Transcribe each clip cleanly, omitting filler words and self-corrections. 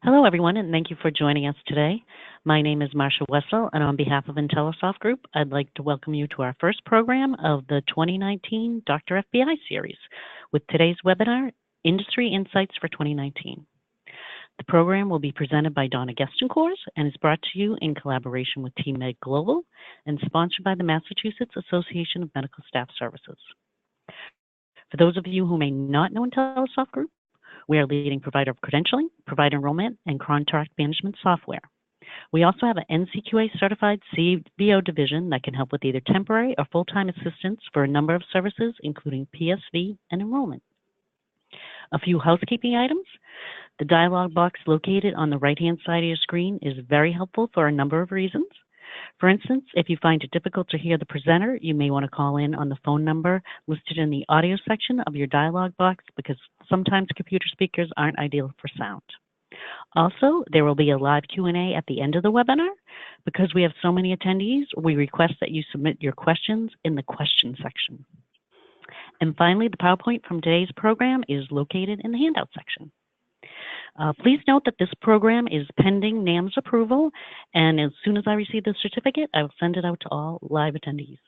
Hello, everyone, and thank you for joining us today. My name is Marcia Wessel, and on behalf of IntelliSoft Group, I'd like to welcome you to our first program of the 2019 Dr. FBI series with today's webinar, Industry Insights for 2019. The program will be presented by Donna Gestencourt and is brought to you in collaboration with TeamMed Global and sponsored by the Massachusetts Association of Medical Staff Services. For those of you who may not know IntelliSoft Group, we are a leading provider of credentialing, provider enrollment, and contract management software. We also have an NCQA certified CBO division that can help with either temporary or full-time assistance for a number of services, including PSV and enrollment. A few housekeeping items. The dialog box located on the right-hand side of your screen is very helpful for a number of reasons. For instance, if you find it difficult to hear the presenter, you may want to call in on the phone number listed in the audio section of your dialog box because sometimes computer speakers aren't ideal for sound. Also, there will be a live Q&A at the end of the webinar. Because we have so many attendees, we request that you submit your questions in the question section. And finally, the PowerPoint from today's program is located in the handout section. Please note that this program is pending NAM's approval, and as soon as I receive the certificate, I will send it out to all live attendees.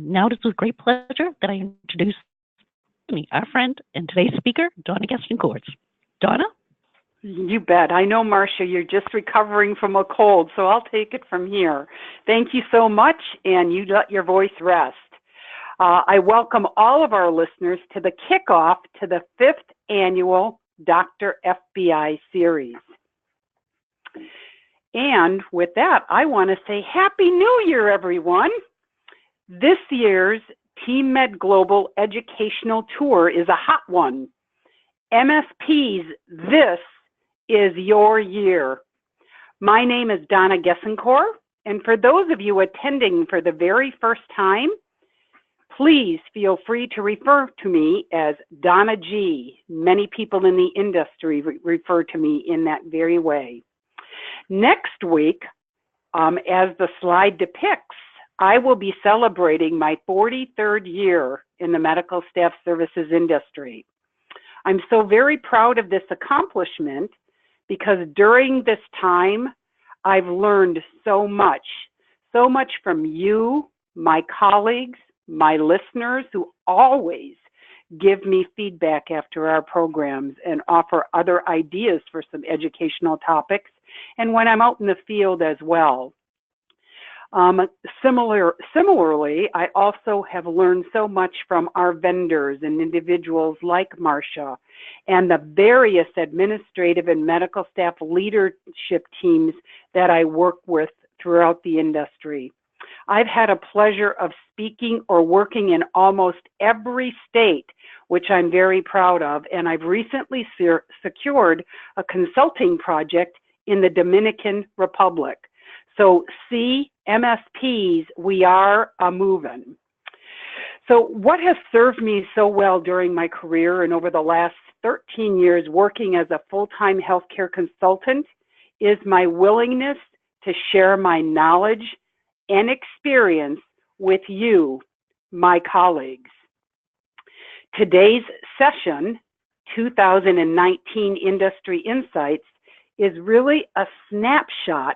Now it is with great pleasure that I introduce our friend and today's speaker, Donna Gestencourt. Donna? You bet. I know, Marcia, you're just recovering from a cold, so I'll take it from here. Thank you so much, and you let your voice rest. I welcome all of our listeners to the kickoff to the 5th annual Dr. FBI series. And with that, I want to say Happy New Year, everyone. This year's TeamMed Global Educational Tour is a hot one. MSPs, this is your year. My name is Donna Gestencourt, and for those of you attending for the very first time, please feel free to refer to me as Donna G. Many people in the industry refer to me in that very way. Next week, as the slide depicts, I will be celebrating my 43rd year in the medical staff services industry. I'm so very proud of this accomplishment because during this time, I've learned so much from you, my colleagues, my listeners who always give me feedback after our programs and offer other ideas for some educational topics, and when I'm out in the field as well. Similarly, I also have learned so much from our vendors and individuals like Marcia and the various administrative and medical staff leadership teams that I work with throughout the industry. I've had a pleasure of speaking or working in almost every state, which I'm very proud of, and I've recently secured a consulting project in the Dominican Republic. So see, MSPs, we are a-movin'. So what has served me so well during my career and over the last 13 years working as a full-time healthcare consultant is my willingness to share my knowledge and experience with you, my colleagues. Today's session, 2019 Industry Insights, is really a snapshot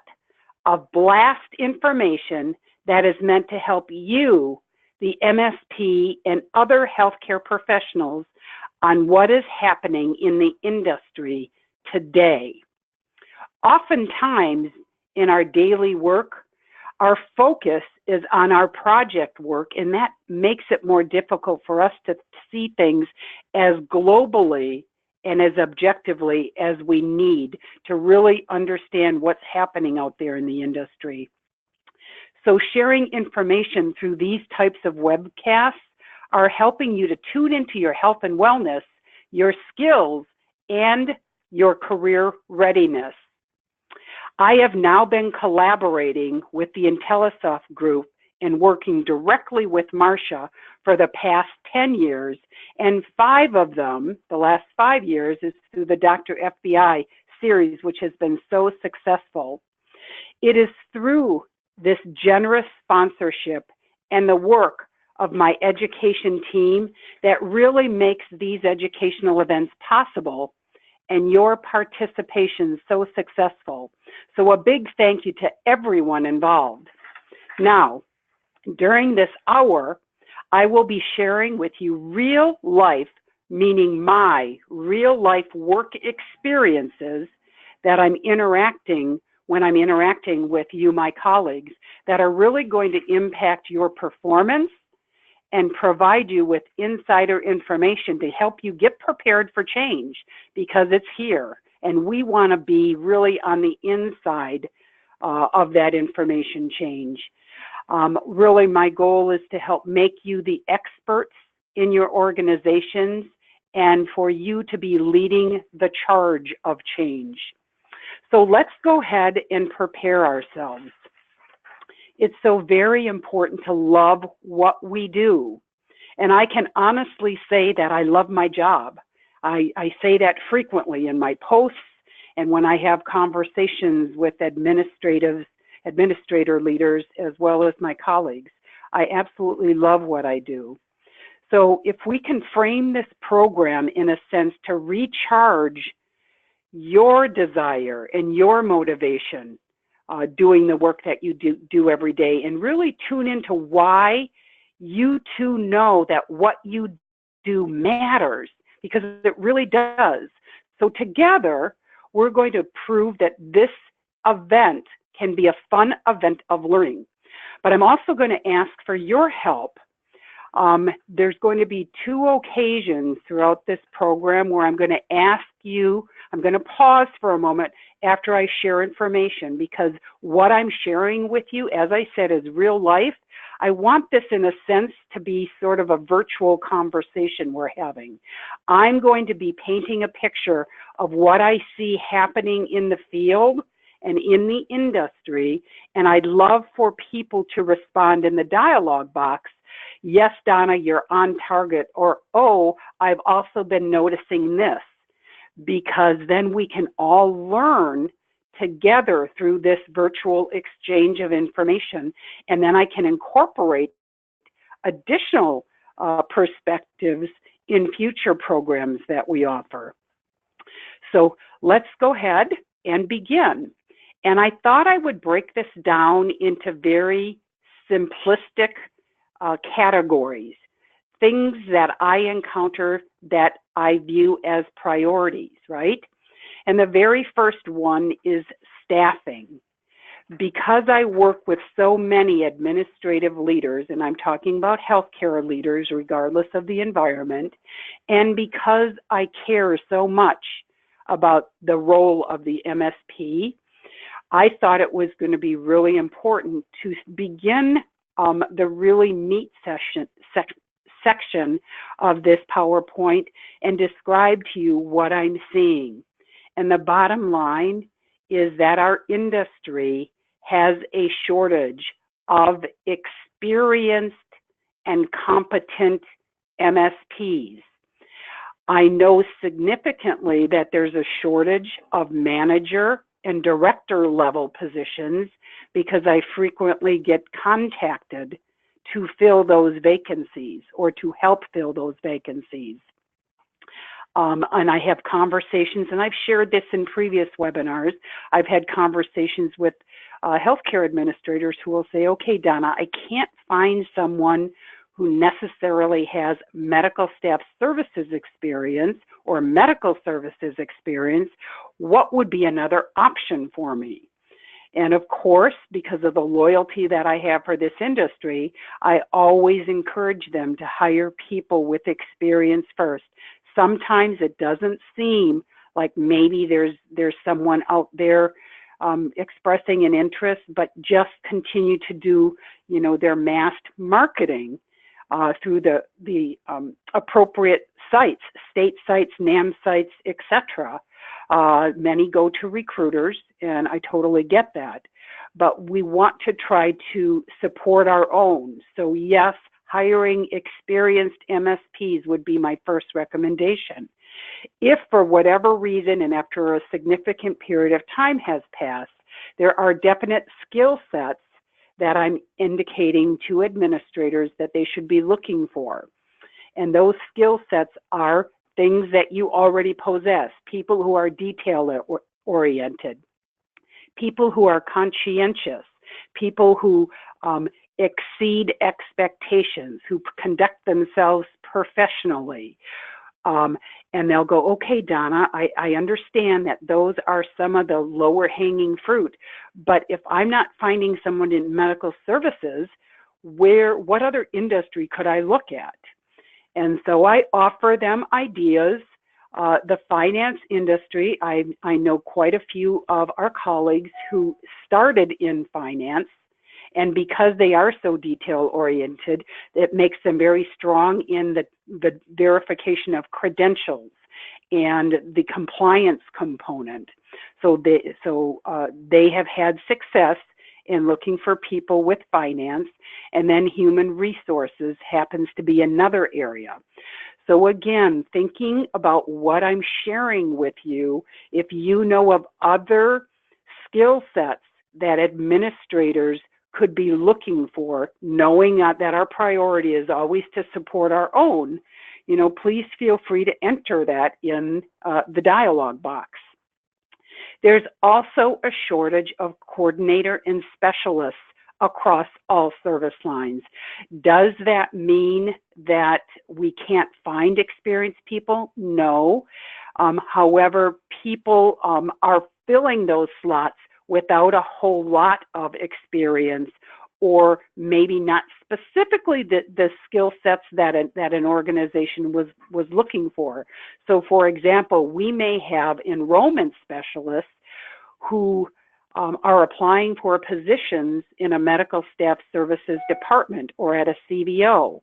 of blast information that is meant to help you, the MSP, and other healthcare professionals on what is happening in the industry today. Oftentimes in our daily work, our focus is on our project work, and that makes it more difficult for us to see things as globally and as objectively as we need to really understand what's happening out there in the industry. So sharing information through these types of webcasts are helping you to tune into your health and wellness, your skills, and your career readiness. I have now been collaborating with the IntelliSoft Group and working directly with Marcia for the past 10 years, and 5 of them, the last 5 years, is through the Dr. FBI series, which has been so successful. It is through this generous sponsorship and the work of my education team that really makes these educational events possible and your participation so successful. So a big thank you to everyone involved. Now, during this hour, I will be sharing with you real life, meaning my real life work experiences that when I'm interacting with you, my colleagues, that are really going to impact your performance and provide you with insider information to help you get prepared for change, because it's here. And we want to be really on the inside of that information change. Really, my goal is to help make you the experts in your organizations and for you to be leading the charge of change. So let's go ahead and prepare ourselves. It's so very important to love what we do. And I can honestly say that I love my job. I say that frequently in my posts and when I have conversations with administrator leaders as well as my colleagues. I absolutely love what I do. So if we can frame this program in a sense to recharge your desire and your motivation doing the work that you do every day, and really tune into why you too know that what you do matters, because it really does. So together, we're going to prove that this event can be a fun event of learning. But I'm also going to ask for your help. There's going to be 2 occasions throughout this program where I'm going to ask you, I'm going to pause for a moment after I share information, because what I'm sharing with you, as I said, is real life. I want this in a sense to be sort of a virtual conversation we're having. I'm going to be painting a picture of what I see happening in the field and in the industry, and I'd love for people to respond in the dialogue box. Yes, Donna, you're on target, or, oh, I've also been noticing this, because then we can all learn together through this virtual exchange of information, and then I can incorporate additional perspectives in future programs that we offer. So let's go ahead and begin. And I thought I would break this down into very simplistic categories, things that I encounter that I view as priorities, right? And the very first one is staffing. Because I work with so many administrative leaders, and I'm talking about healthcare leaders regardless of the environment, and because I care so much about the role of the MSP, I thought it was going to be really important to begin the really meat section of this PowerPoint and describe to you what I'm seeing. And the bottom line is that our industry has a shortage of experienced and competent MSPs. I know significantly that there's a shortage of manager and director level positions, because I frequently get contacted to fill those vacancies or to help fill those vacancies. And I have conversations, and I've shared this in previous webinars. I've had conversations with healthcare administrators who will say, okay, Donna, I can't find someone who necessarily has medical staff services experience or medical services experience. What would be another option for me? And of course, because of the loyalty that I have for this industry, I always encourage them to hire people with experience first. Sometimes it doesn't seem like maybe there's someone out there expressing an interest, but just continue to do, their mass marketing through the appropriate sites, state sites, NAM sites, etc. Many go to recruiters, and I totally get that. But we want to try to support our own. So yes, hiring experienced MSPs would be my first recommendation. If for whatever reason, and after a significant period of time has passed, there are definite skill sets that I'm indicating to administrators that they should be looking for. And those skill sets are things that you already possess, people who are detail-oriented, people who are conscientious, people who exceed expectations, who conduct themselves professionally. And they'll go, okay, Donna, I understand that those are some of the lower hanging fruit, but if I'm not finding someone in medical services, what other industry could I look at? And so I offer them ideas. The finance industry, I know quite a few of our colleagues who started in finance, and because they are so detail-oriented, it makes them very strong in the verification of credentials and the compliance component. So they have had success in looking for people with finance, and then human resources happens to be another area. So again, thinking about what I'm sharing with you, if you know of other skill sets that administrators could be looking for, knowing that our priority is always to support our own, please feel free to enter that in the dialog box. There's also a shortage of coordinator and specialists across all service lines. Does that mean that we can't find experienced people? No. However, people are filling those slots without a whole lot of experience, or maybe not specifically the skill sets that an organization was looking for. So for example, we may have enrollment specialists who are applying for positions in a medical staff services department or at a CVO.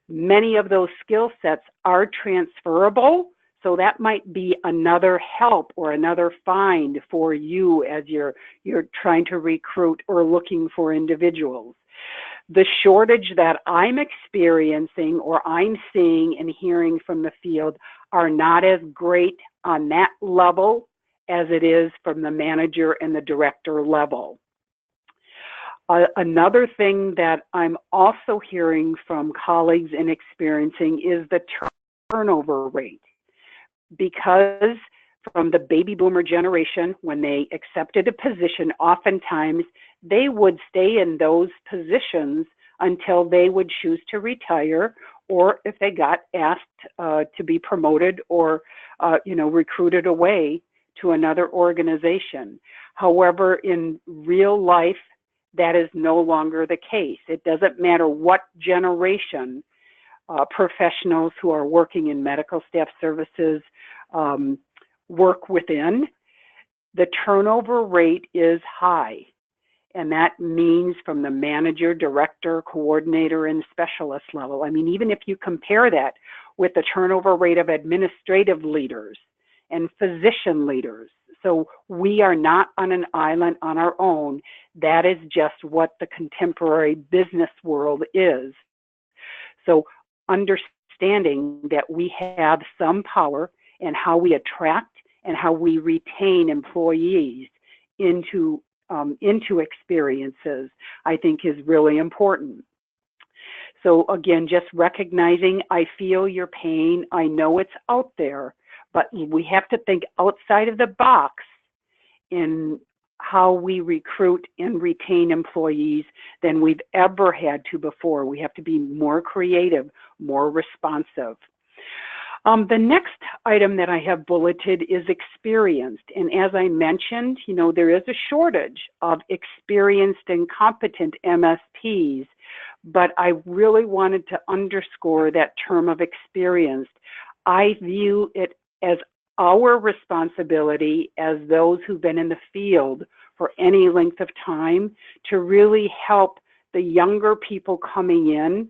Many of those skill sets are transferable, so that might be another help or another find for you as you're trying to recruit or looking for individuals. The shortage that I'm experiencing or I'm seeing and hearing from the field are not as great on that level as it is from the manager and the director level. Another thing that I'm also hearing from colleagues and experiencing is the turnover rate. Because from the baby boomer generation, when they accepted a position, oftentimes they would stay in those positions until they would choose to retire, or if they got asked to be promoted or recruited away to another organization. However, in real life, that is no longer the case. It doesn't matter what generation professionals who are working in medical staff services work within. The turnover rate is high, and that means from the manager, director, coordinator, and specialist level. I mean, even if you compare that with the turnover rate of administrative leaders and physician leaders, so we are not on an island on our own. That is just what the contemporary business world is. So understanding that we have some power in how we attract and how we retain employees into experiences, I think is really important. So again, just recognizing I feel your pain, I know it's out there, but we have to think outside of the box in how we recruit and retain employees than we've ever had to before. We have to be more creative, more responsive. The next item that I have bulleted is experienced. And as I mentioned, there is a shortage of experienced and competent MSPs, but I really wanted to underscore that term of experienced. I view it as our responsibility as those who've been in the field for any length of time to really help the younger people coming in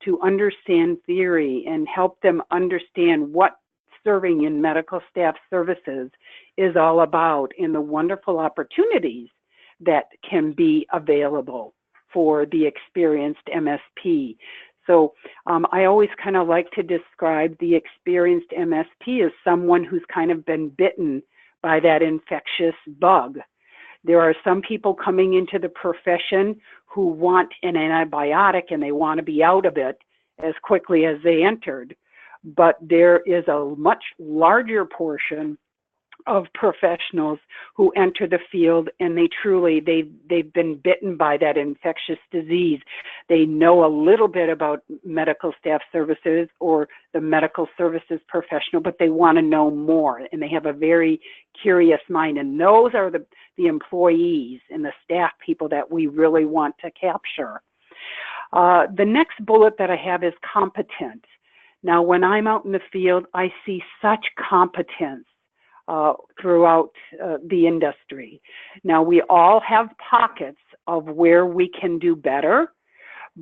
to understand theory and help them understand what serving in medical staff services is all about and the wonderful opportunities that can be available for the experienced MSP. So I always kind of like to describe the experienced MSP as someone who's kind of been bitten by that infectious bug. There are some people coming into the profession who want an antibiotic and they want to be out of it as quickly as they entered. but there is a much larger portion of professionals who enter the field, and they've been bitten by that infectious disease. They know a little bit about medical staff services or the medical services professional, but they want to know more, and they have a very curious mind, and those are the employees and the staff people that we really want to capture. The next bullet that I have is competent. Now, when I'm out in the field, I see such competence throughout the industry. Now, we all have pockets of where we can do better,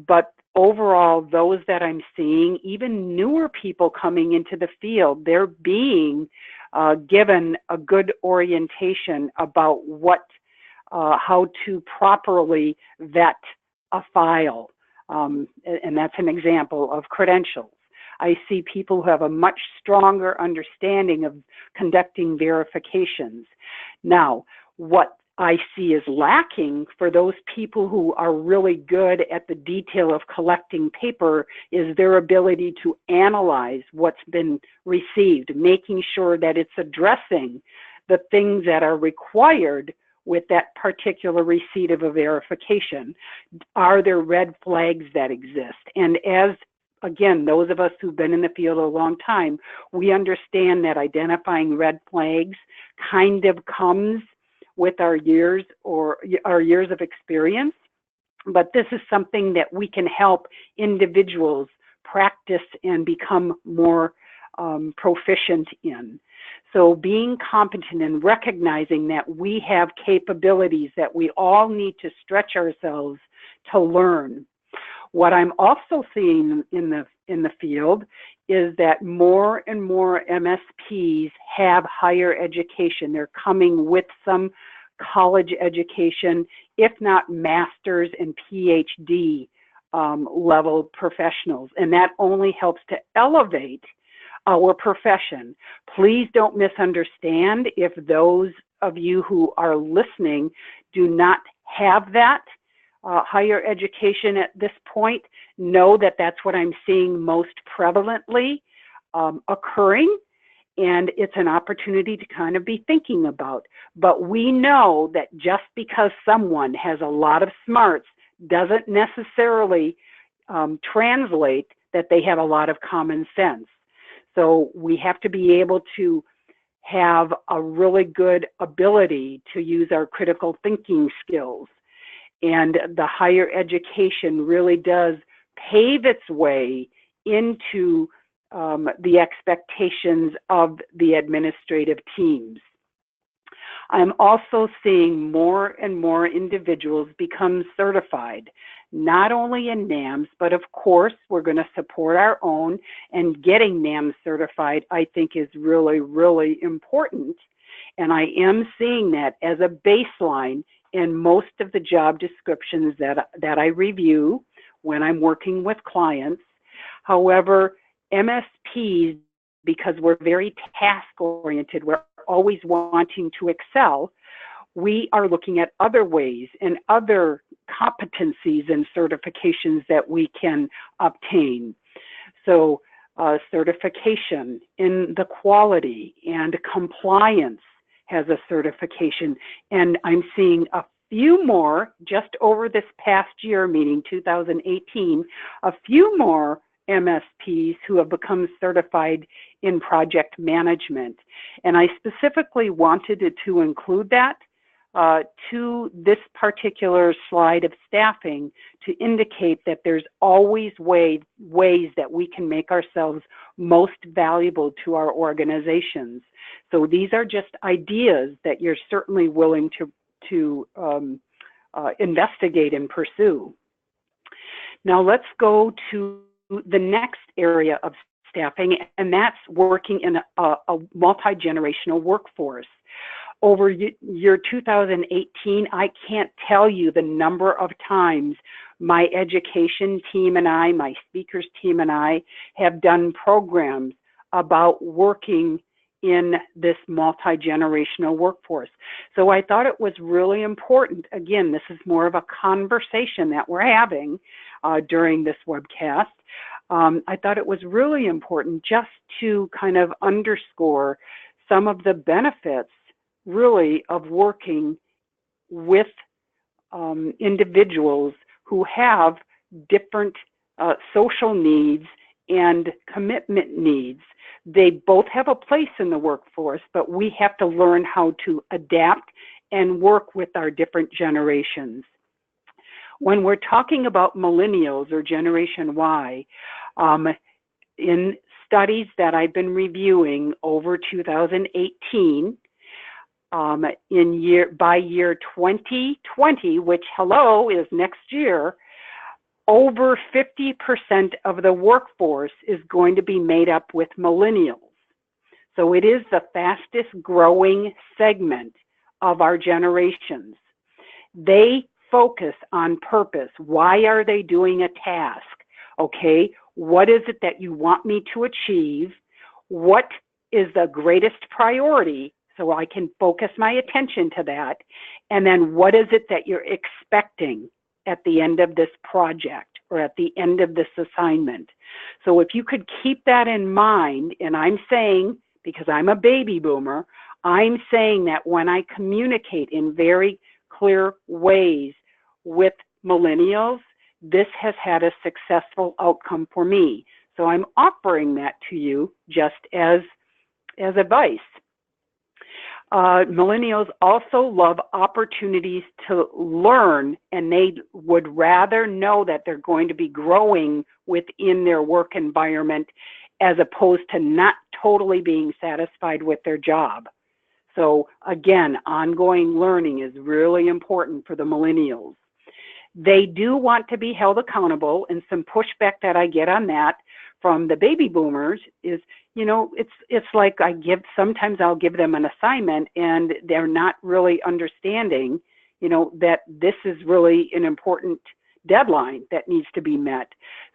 but overall, those that I'm seeing, even newer people coming into the field, they're being given a good orientation about how to properly vet a file. And that's an example of credentials. I see people who have a much stronger understanding of conducting verifications. Now, what I see is lacking for those people who are really good at the detail of collecting paper is their ability to analyze what's been received, making sure that it's addressing the things that are required with that particular receipt of a verification. Are there red flags that exist? And again, those of us who've been in the field a long time, we understand that identifying red flags kind of comes with our years of experience. But this is something that we can help individuals practice and become more proficient in. So being competent and recognizing that we have capabilities that we all need to stretch ourselves to learn. What I'm also seeing in the field is that more and more MSPs have higher education. They're coming with some college education, if not master's and PhD level professionals. And that only helps to elevate our profession. Please don't misunderstand if those of you who are listening do not have that higher education at this point. Know that that's what I'm seeing most prevalently occurring, and it's an opportunity to kind of be thinking about. But we know that just because someone has a lot of smarts doesn't necessarily translate that they have a lot of common sense. So we have to be able to have a really good ability to use our critical thinking skills. And the higher education really does pave its way into the expectations of the administrative teams. I'm also seeing more and more individuals become certified, not only in NAMS, but of course, we're going to support our own, and getting NAMS certified, I think, is really, really important. And I am seeing that as a baseline in most of the job descriptions that I review when I'm working with clients. However, MSPs, because we're very task-oriented, we're always wanting to excel, we are looking at other ways and other competencies and certifications that we can obtain. So certification in the quality and compliance has a certification. And I'm seeing a few more just over this past year, meaning 2018, a few more MSPs who have become certified in project management. And I specifically wanted to include that to this particular slide of staffing to indicate that there's always ways that we can make ourselves most valuable to our organizations. So these are just ideas that you're certainly willing to investigate and pursue. Now let's go to the next area of staffing, and that's working in a multi-generational workforce. Over year 2018, I can't tell you the number of times my education team and I, my speakers team and I, have done programs about working in this multi-generational workforce. So I thought it was really important. Again, this is more of a conversation that we're having during this webcast. I thought it was really important just to kind of underscore some of the benefits really of working with individuals who have different social needs and commitment needs. They both have a place in the workforce, but we have to learn how to adapt and work with our different generations. When we're talking about millennials or Generation Y, in studies that I've been reviewing over 2018, by year 2020, which is next year, over 50% of the workforce is going to be made up with millennials. So it is the fastest growing segment of our generations. They focus on purpose. Why are they doing a task? Okay, what is it that you want me to achieve? What is the greatest priority so I can focus my attention to that? And then what is it that you're expecting at the end of this project or at the end of this assignment? So if you could keep that in mind, and I'm saying, because I'm a baby boomer, I'm saying that when I communicate in very clear ways with millennials, this has had a successful outcome for me. So I'm offering that to you just as advice. Millennials also love opportunities to learn, and they would rather know that they're going to be growing within their work environment as opposed to not totally being satisfied with their job. So again, ongoing learning is really important for the millennials. They do want to be held accountable, and some pushback that I get on that from the baby boomers is, it's like sometimes I'll give them an assignment and they're not really understanding, that this is really an important deadline that needs to be met.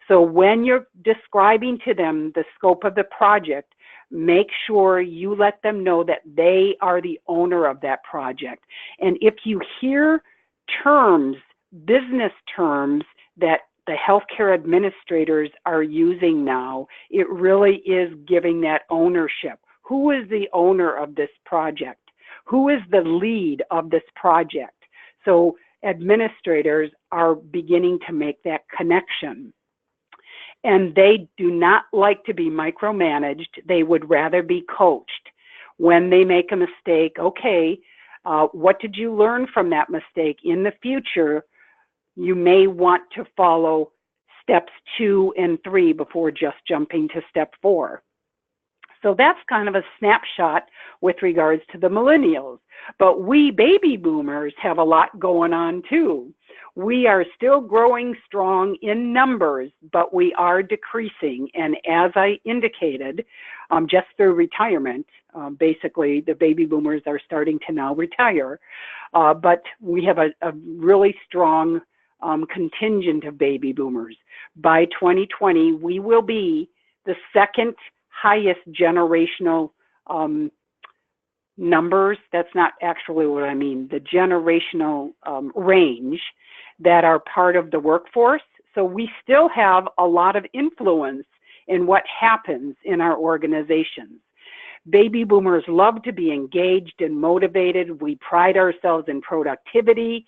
So when you're describing to them the scope of the project, make sure you let them know that they are the owner of that project. And if you hear business terms that the healthcare administrators are using now, it really is giving that ownership. Who is the owner of this project? Who is the lead of this project? So administrators are beginning to make that connection. And they do not like to be micromanaged. They would rather be coached. When they make a mistake, okay, what did you learn from that mistake? In the future, you may want to follow steps 2 and 3 before just jumping to step 4. So that's kind of a snapshot with regards to the millennials. But we baby boomers have a lot going on too. We are still growing strong in numbers, but we are decreasing. And as I indicated, just through retirement, basically the baby boomers are starting to now retire. But we have a really strong contingent of baby boomers. By 2020, we will be the second highest generational numbers. That's not actually what I mean. The generational range that are part of the workforce. So we still have a lot of influence in what happens in our organizations. Baby boomers love to be engaged and motivated. We pride ourselves in productivity.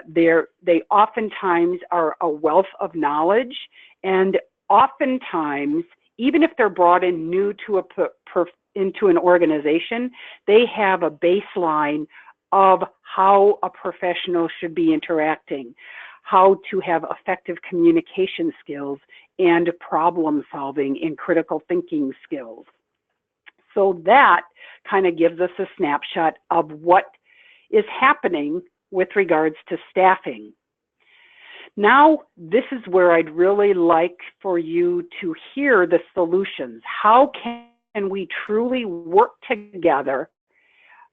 They oftentimes are a wealth of knowledge, and oftentimes, even if they're brought in new to into an organization, they have a baseline of how a professional should be interacting, how to have effective communication skills and problem solving and critical thinking skills. So that kind of gives us a snapshot of what is happening with regards to staffing. Now, this is where I'd really like for you to hear the solutions. How can we truly work together,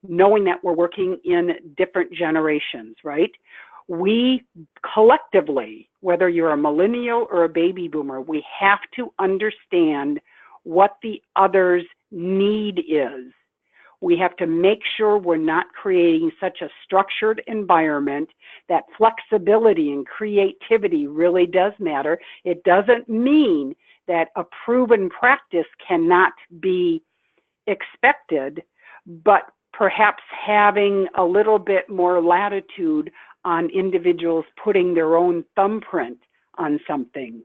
knowing that we're working in different generations, right? We collectively, whether you're a millennial or a baby boomer, we have to understand what the other's need is. We have to make sure we're not creating such a structured environment. That flexibility and creativity really does matter. It doesn't mean that a proven practice cannot be expected, but perhaps having a little bit more latitude on individuals putting their own thumbprint on something.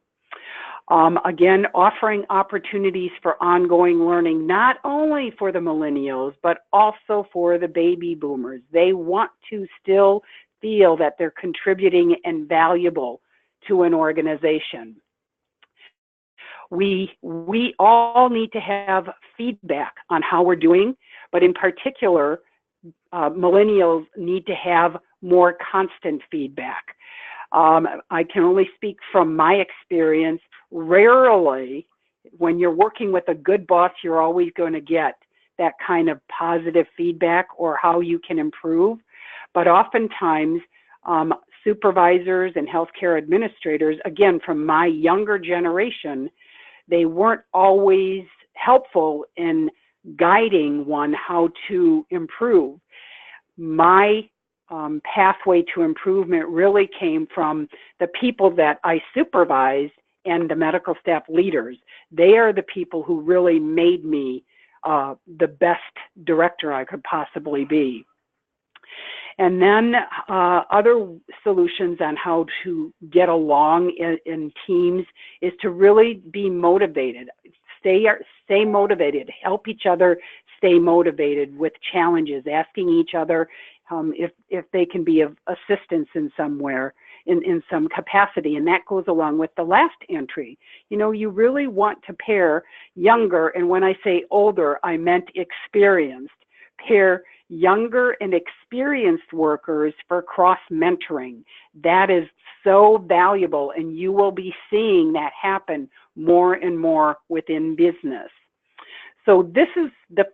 Again, offering opportunities for ongoing learning, not only for the millennials, but also for the baby boomers. They want to still feel that they're contributing and valuable to an organization. We all need to have feedback on how we're doing, but in particular, millennials need to have more constant feedback. I can only speak from my experience. Rarely, when you're working with a good boss, you're always going to get that kind of positive feedback or how you can improve. But oftentimes, supervisors and healthcare administrators, again, from my younger generation, they weren't always helpful in guiding one how to improve. My pathway to improvement really came from the people that I supervised and the medical staff leaders. They are the people who really made me the best director I could possibly be. And then other solutions on how to get along in teams is to really be motivated. Stay motivated. Help each other stay motivated with challenges. Asking each other if they can be of assistance in somewhere, in some capacity. And that goes along with the last entry. You know, you really want to pair younger, and when I say older, I meant experienced. Pair younger and experienced workers for cross-mentoring. That is so valuable, and you will be seeing that happen more and more within business. So this is the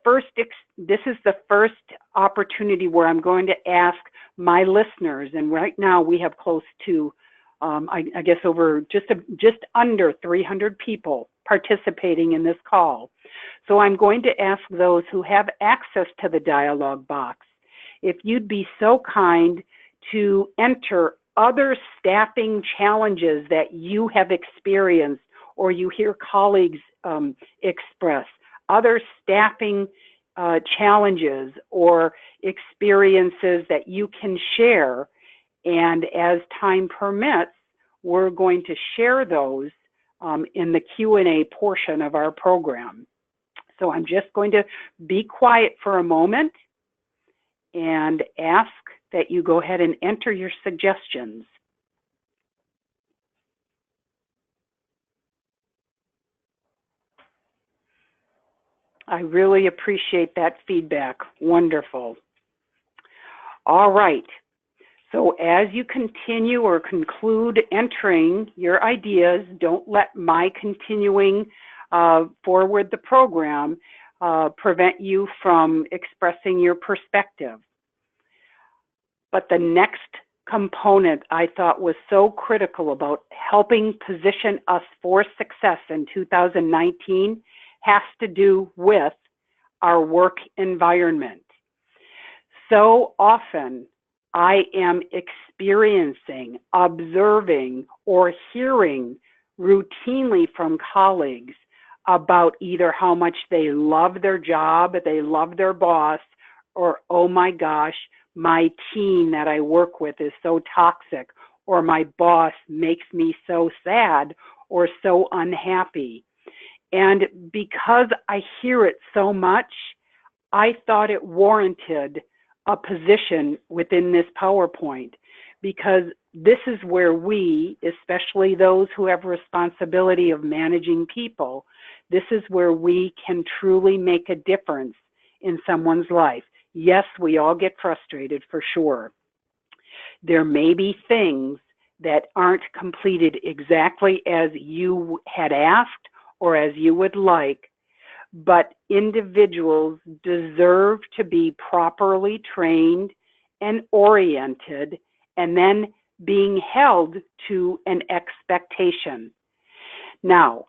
first opportunity where I'm going to ask my listeners, and right now we have close to, I guess over just under 300 people participating in this call. So I'm going to ask those who have access to the dialog box, if you'd be so kind to enter other staffing challenges that you have experienced or you hear colleagues express, other staffing challenges or experiences that you can share. And as time permits, we're going to share those in the Q&A portion of our program. So I'm just going to be quiet for a moment and ask that you go ahead and enter your suggestions. I really appreciate that feedback. Wonderful. All right. So as you continue or conclude entering your ideas, don't let my continuing forward the program prevent you from expressing your perspective. But the next component I thought was so critical about helping position us for success in 2019 has to do with our work environment. So often I am experiencing, observing, or hearing routinely from colleagues about either how much they love their job, they love their boss, or, oh my gosh, my team that I work with is so toxic, or my boss makes me so sad or so unhappy. And because I hear it so much, I thought it warranted a position within this PowerPoint, because this is where we, especially those who have responsibility of managing people, this is where we can truly make a difference in someone's life. Yes, we all get frustrated for sure. There may be things that aren't completed exactly as you had asked or as you would like, but individuals deserve to be properly trained and oriented and then being held to an expectation. Now,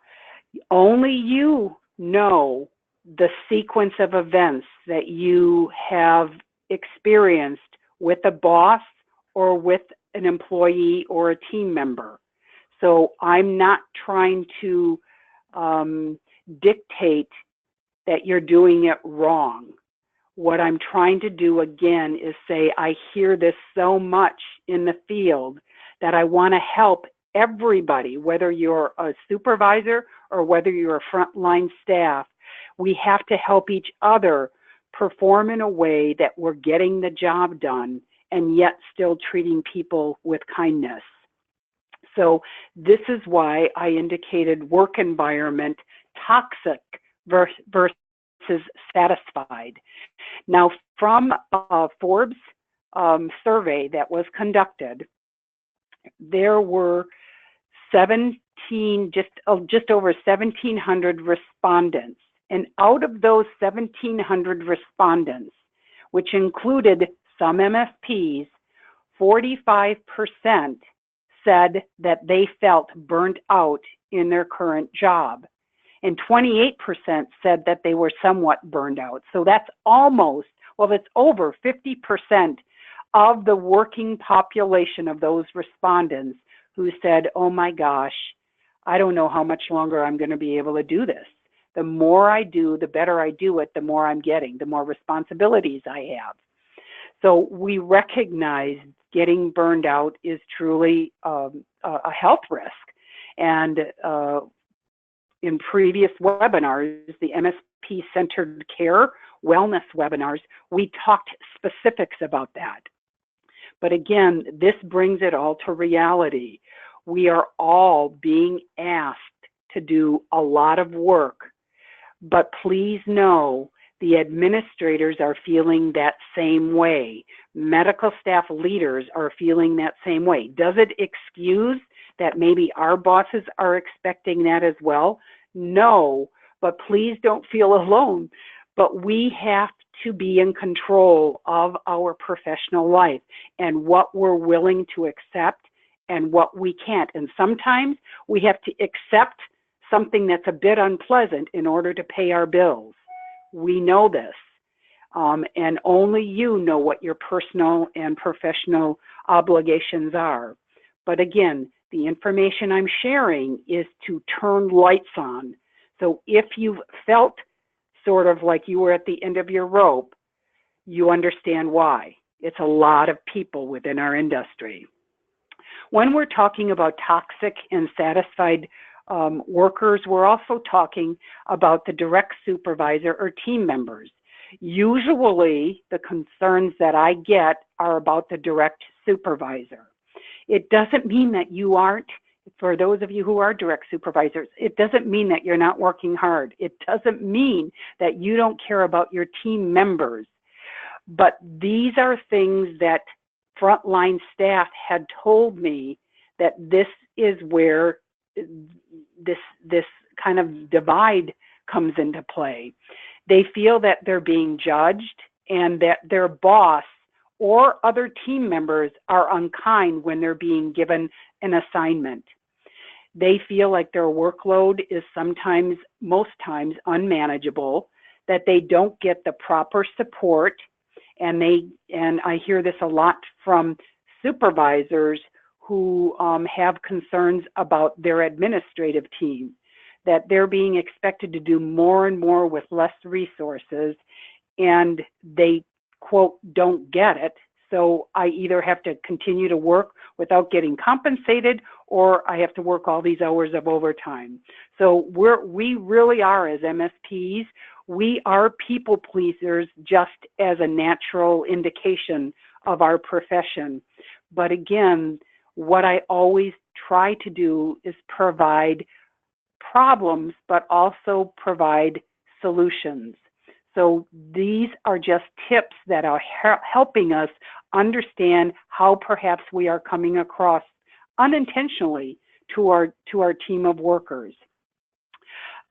only you know the sequence of events that you have experienced with a boss or with an employee or a team member. So I'm not trying to dictate that you're doing it wrong. What I'm trying to do again is say, I hear this so much in the field that I want to help everybody, whether you're a supervisor or whether you're a frontline staff. We have to help each other perform in a way that we're getting the job done and yet still treating people with kindness. So this is why I indicated work environment toxic versus satisfied. Now, from a Forbes survey that was conducted, there were just over 1,700 respondents. And out of those 1,700 respondents, which included some MSPs, 45% said that they felt burnt out in their current job. And 28% said that they were somewhat burned out. So that's that's over 50% of the working population of those respondents who said, oh my gosh, I don't know how much longer I'm going to be able to do this. The more I do, the better I do it, the more I'm getting, the more responsibilities I have. So we recognize getting burned out is truly a health risk. And in previous webinars, the MSP-centered care wellness webinars, we talked specifics about that. But again, this brings it all to reality. We are all being asked to do a lot of work, but please know the administrators are feeling that same way. Medical staff leaders are feeling that same way. Does it excuse that maybe our bosses are expecting that as well? No, but please don't feel alone. But we have to be in control of our professional life and what we're willing to accept and what we can't. And sometimes we have to accept something that's a bit unpleasant in order to pay our bills. We know this. And only you know what your personal and professional obligations are. But again, the information I'm sharing is to turn lights on. So if you've felt sort of like you were at the end of your rope, you understand why. It's a lot of people within our industry. When we're talking about toxic and satisfied workers, we're also talking about the direct supervisor or team members. Usually, the concerns that I get are about the direct supervisor. It doesn't mean that you aren't, for those of you who are direct supervisors, it doesn't mean that you're not working hard. It doesn't mean that you don't care about your team members. But these are things that frontline staff had told me that this is where this kind of divide comes into play. They feel that they're being judged and that their boss or other team members are unkind when they're being given an assignment. They feel like their workload is sometimes, most times, unmanageable, that they don't get the proper support, and I hear this a lot from supervisors who have concerns about their administrative team, that they're being expected to do more and more with less resources, and they, quote, don't get it. So I either have to continue to work without getting compensated, or I have to work all these hours of overtime. So we really are, as MSPs, we are people pleasers just as a natural indication of our profession. But again, what I always try to do is provide problems, but also provide solutions. So these are just tips that are helping us understand how perhaps we are coming across unintentionally to our team of workers.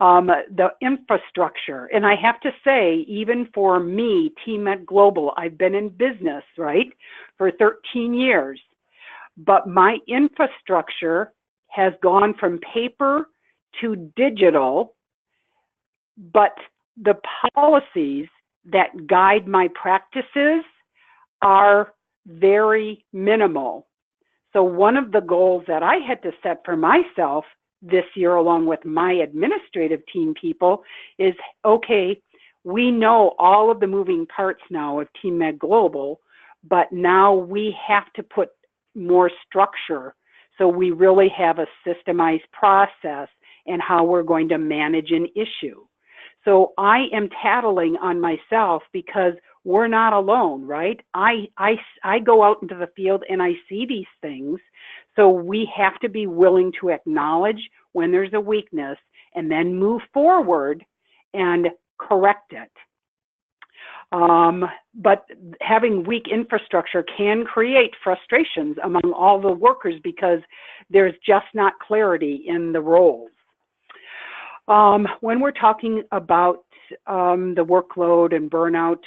The infrastructure, and I have to say, even for me, TeamMed Global, I've been in business, right, for 13 years, but my infrastructure has gone from paper to digital, but the policies that guide my practices are very minimal. So one of the goals that I had to set for myself this year, along with my administrative team people, is okay, we know all of the moving parts now of Team Med Global, but now we have to put more structure so we really have a systemized process and how we're going to manage an issue. So I am tattling on myself because we're not alone, right? I go out into the field and I see these things. So we have to be willing to acknowledge when there's a weakness and then move forward and correct it. But having weak infrastructure can create frustrations among all the workers because there's just not clarity in the roles. When we're talking about the workload and burnout,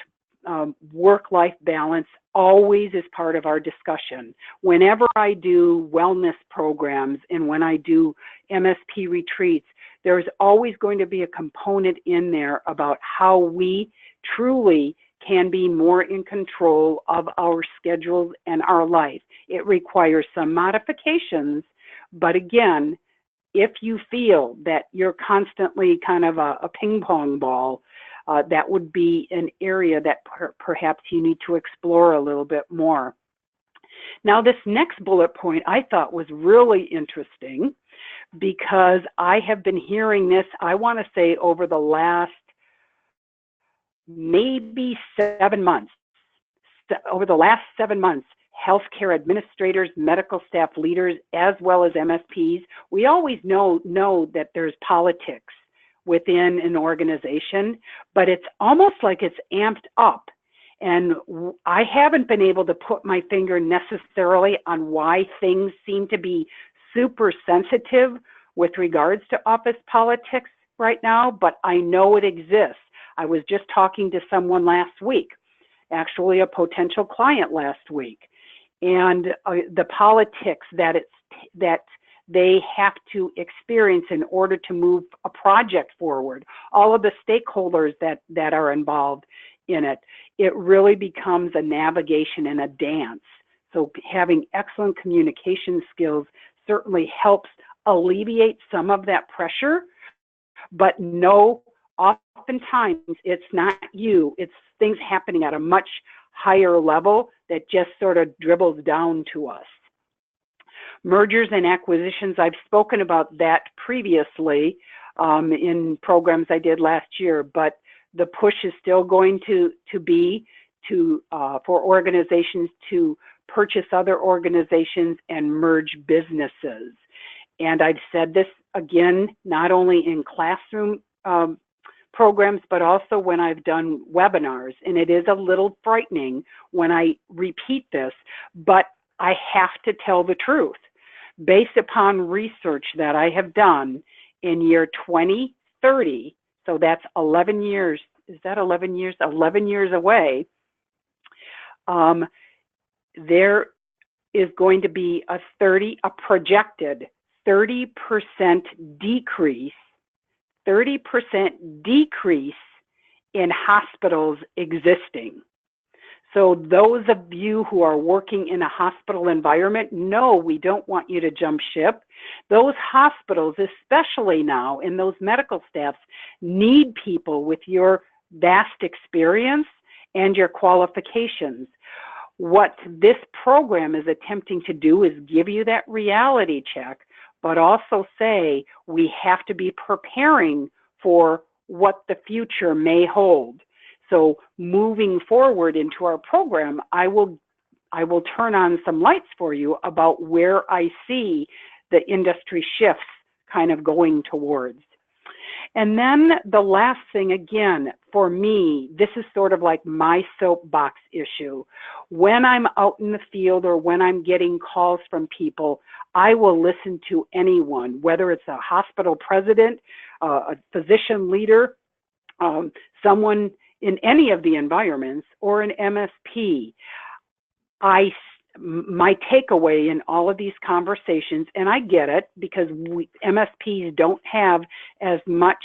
work-life balance always is part of our discussion. Whenever I do wellness programs and when I do MSP retreats, there's always going to be a component in there about how we truly can be more in control of our schedules and our life. It requires some modifications, but again, if you feel that you're constantly kind of a ping pong ball, that would be an area that perhaps you need to explore a little bit more. Now, this next bullet point I thought was really interesting because I have been hearing this, I want to say, over the last maybe 7 months. Over the last 7 months, healthcare administrators, medical staff leaders, as well as MSPs, we always know that there's politics within an organization, but it's almost like it's amped up. And I haven't been able to put my finger necessarily on why things seem to be super sensitive with regards to office politics right now, but I know it exists. I was just talking to someone last week, actually a potential client last week, and the politics that they have to experience in order to move a project forward, all of the stakeholders that are involved in it, it really becomes a navigation and a dance. So having excellent communication skills certainly helps alleviate some of that pressure, but no, oftentimes it's not you, it's things happening at a much higher level that just sort of dribbles down to us. Mergers and acquisitions, I've spoken about that previously in programs I did last year, but the push is still going to be for organizations to purchase other organizations and merge businesses. And I've said this again, not only in classroom programs, but also when I've done webinars. And it is a little frightening when I repeat this, but I have to tell the truth. Based upon research that I have done in year 2030, so that's 11 years, is that 11 years? 11 years away, there is going to be a projected 30% decrease in hospitals existing. So those of you who are working in a hospital environment, no, we don't want you to jump ship. Those hospitals, especially now, and those medical staffs need people with your vast experience and your qualifications. What this program is attempting to do is give you that reality check, but also say we have to be preparing for what the future may hold. So moving forward into our program, I will turn on some lights for you about where I see the industry shifts kind of going towards. And then the last thing, again, for me, this is sort of like my soapbox issue. When I'm out in the field or when I'm getting calls from people, I will listen to anyone, whether it's a hospital president, a physician leader, someone in any of the environments, or an MSP. My takeaway in all of these conversations, and I get it because MSPs don't have as much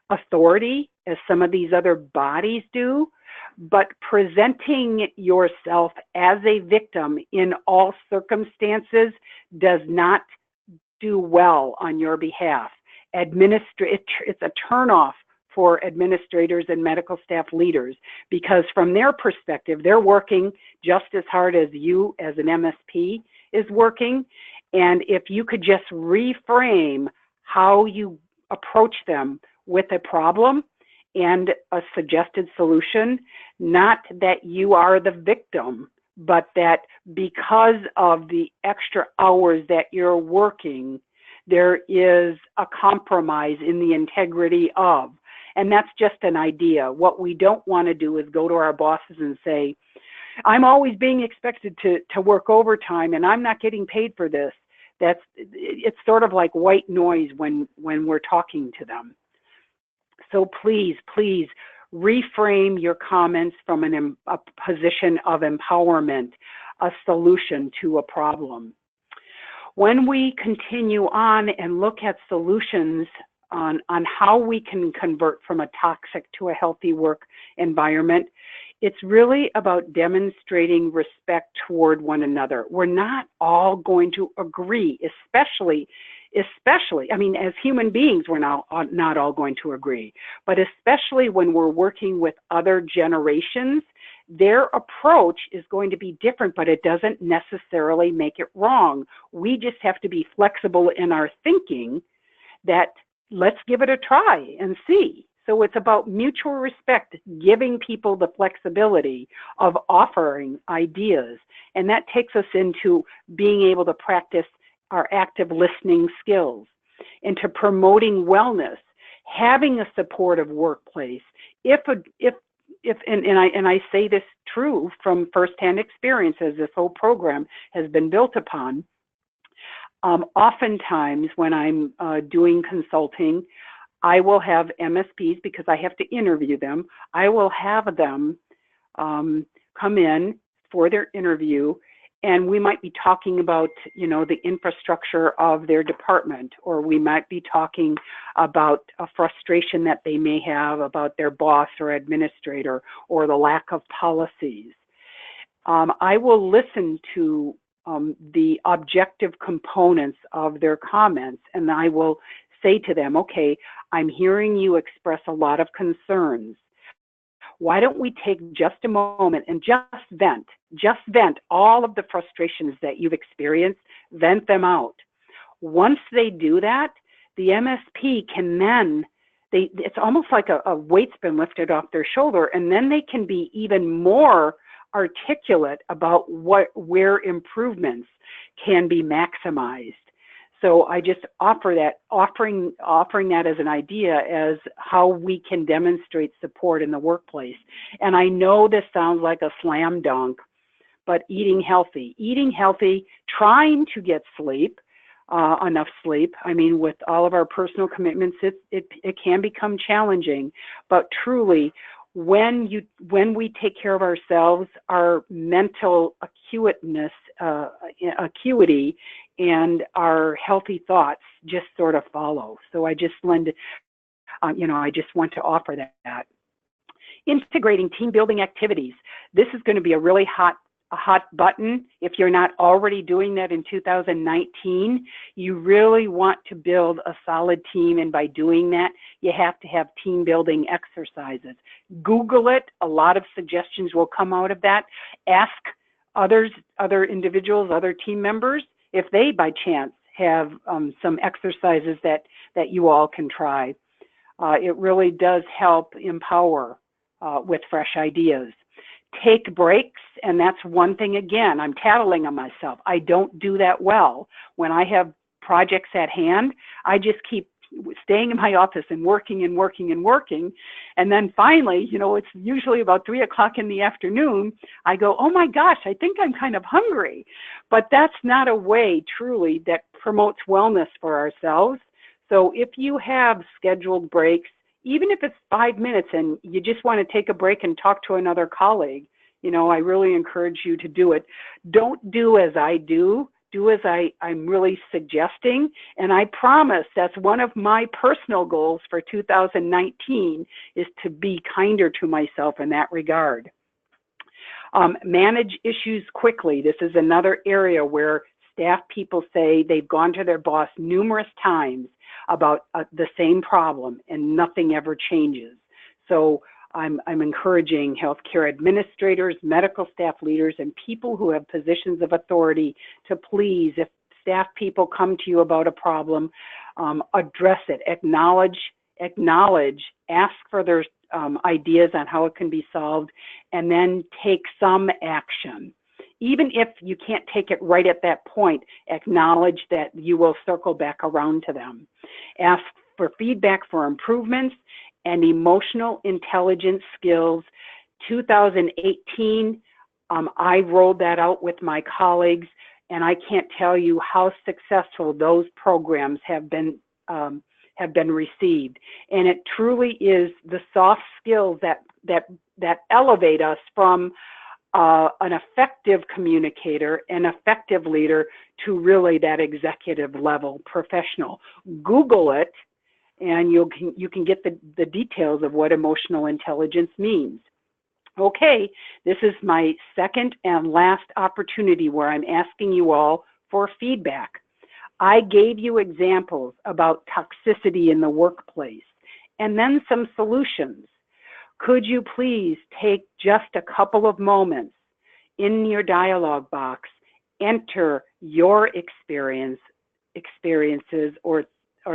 authority as some of these other bodies do, but presenting yourself as a victim in all circumstances does not do well on your behalf. It's a turnoff for administrators and medical staff leaders, because from their perspective, they're working just as hard as you as an MSP is working. And if you could just reframe how you approach them with a problem and a suggested solution, not that you are the victim, but that because of the extra hours that you're working, there is a compromise in the integrity of. And that's just an idea. What we don't want to do is go to our bosses and say, I'm always being expected to work overtime and I'm not getting paid for this. It's sort of like white noise when we're talking to them. So please reframe your comments from a position of empowerment, a solution to a problem. When we continue on and look at solutions on how we can convert from a toxic to a healthy work environment, it's really about demonstrating respect toward one another. We're not all going to agree, especially, I mean, as human beings, we're not all going to agree, but especially when we're working with other generations, their approach is going to be different, but it doesn't necessarily make it wrong. We just have to be flexible in our thinking that let's give it a try and see. So it's about mutual respect, giving people the flexibility of offering ideas. And that takes us into being able to practice our active listening skills, into promoting wellness, having a supportive workplace. And I say this true from firsthand experience as this whole program has been built upon. Oftentimes when I'm doing consulting, I will have MSPs, because I have to interview them, I will have them come in for their interview, and we might be talking about, the infrastructure of their department, or we might be talking about a frustration that they may have about their boss or administrator, or the lack of policies. I will listen to the objective components of their comments, and I will say to them, okay, I'm hearing you express a lot of concerns. Why don't we take just a moment and just vent all of the frustrations that you've experienced, vent them out. Once they do that, the MSP can then, it's almost like a weight's been lifted off their shoulder, and then they can be even more articulate about where improvements can be maximized. So I just offer that, offering that as an idea as how we can demonstrate support in the workplace. And I know this sounds like a slam dunk, but eating healthy, trying to get sleep, enough sleep. I mean, with all of our personal commitments, it can become challenging, but truly, when we take care of ourselves, our mental acuity and our healthy thoughts just sort of follow. So I just want to offer that. Integrating team building activities. This is going to be a really hot button. If you're not already doing that in 2019, you really want to build a solid team. And by doing that, you have to have team building exercises. Google it. A lot of suggestions will come out of that. Ask other individuals, other team members, if they by chance have some exercises that you all can try. It really does help empower with fresh ideas. Take breaks, and that's one thing, again, I'm tattling on myself. I don't do that well. When I have projects at hand, I just keep staying in my office and working. And then finally, it's usually about 3 o'clock in the afternoon, I go, oh my gosh, I think I'm kind of hungry. But that's not a way truly that promotes wellness for ourselves. So if you have scheduled breaks, even if it's 5 minutes and you just want to take a break and talk to another colleague, I really encourage you to do it. Don't do as I do. Do as I'm really suggesting. And I promise that's one of my personal goals for 2019 is to be kinder to myself in that regard. Manage issues quickly. This is another area where staff people say they've gone to their boss numerous times about the same problem and nothing ever changes. So I'm encouraging healthcare administrators, medical staff leaders, and people who have positions of authority to please, if staff people come to you about a problem, address it, acknowledge, ask for their ideas on how it can be solved, and then take some action. Even if you can't take it right at that point, acknowledge that you will circle back around to them. Ask for feedback for improvements and emotional intelligence skills. 2018, I rolled that out with my colleagues, and I can't tell you how successful those programs have been received. And it truly is the soft skills that elevate us from an effective communicator, an effective leader, to really that executive level professional. Google it, and you can get the details of what emotional intelligence means. Okay, this is my second and last opportunity where I'm asking you all for feedback. I gave you examples about toxicity in the workplace and then some solutions. Could you please take just a couple of moments in your dialogue box, enter your experiences or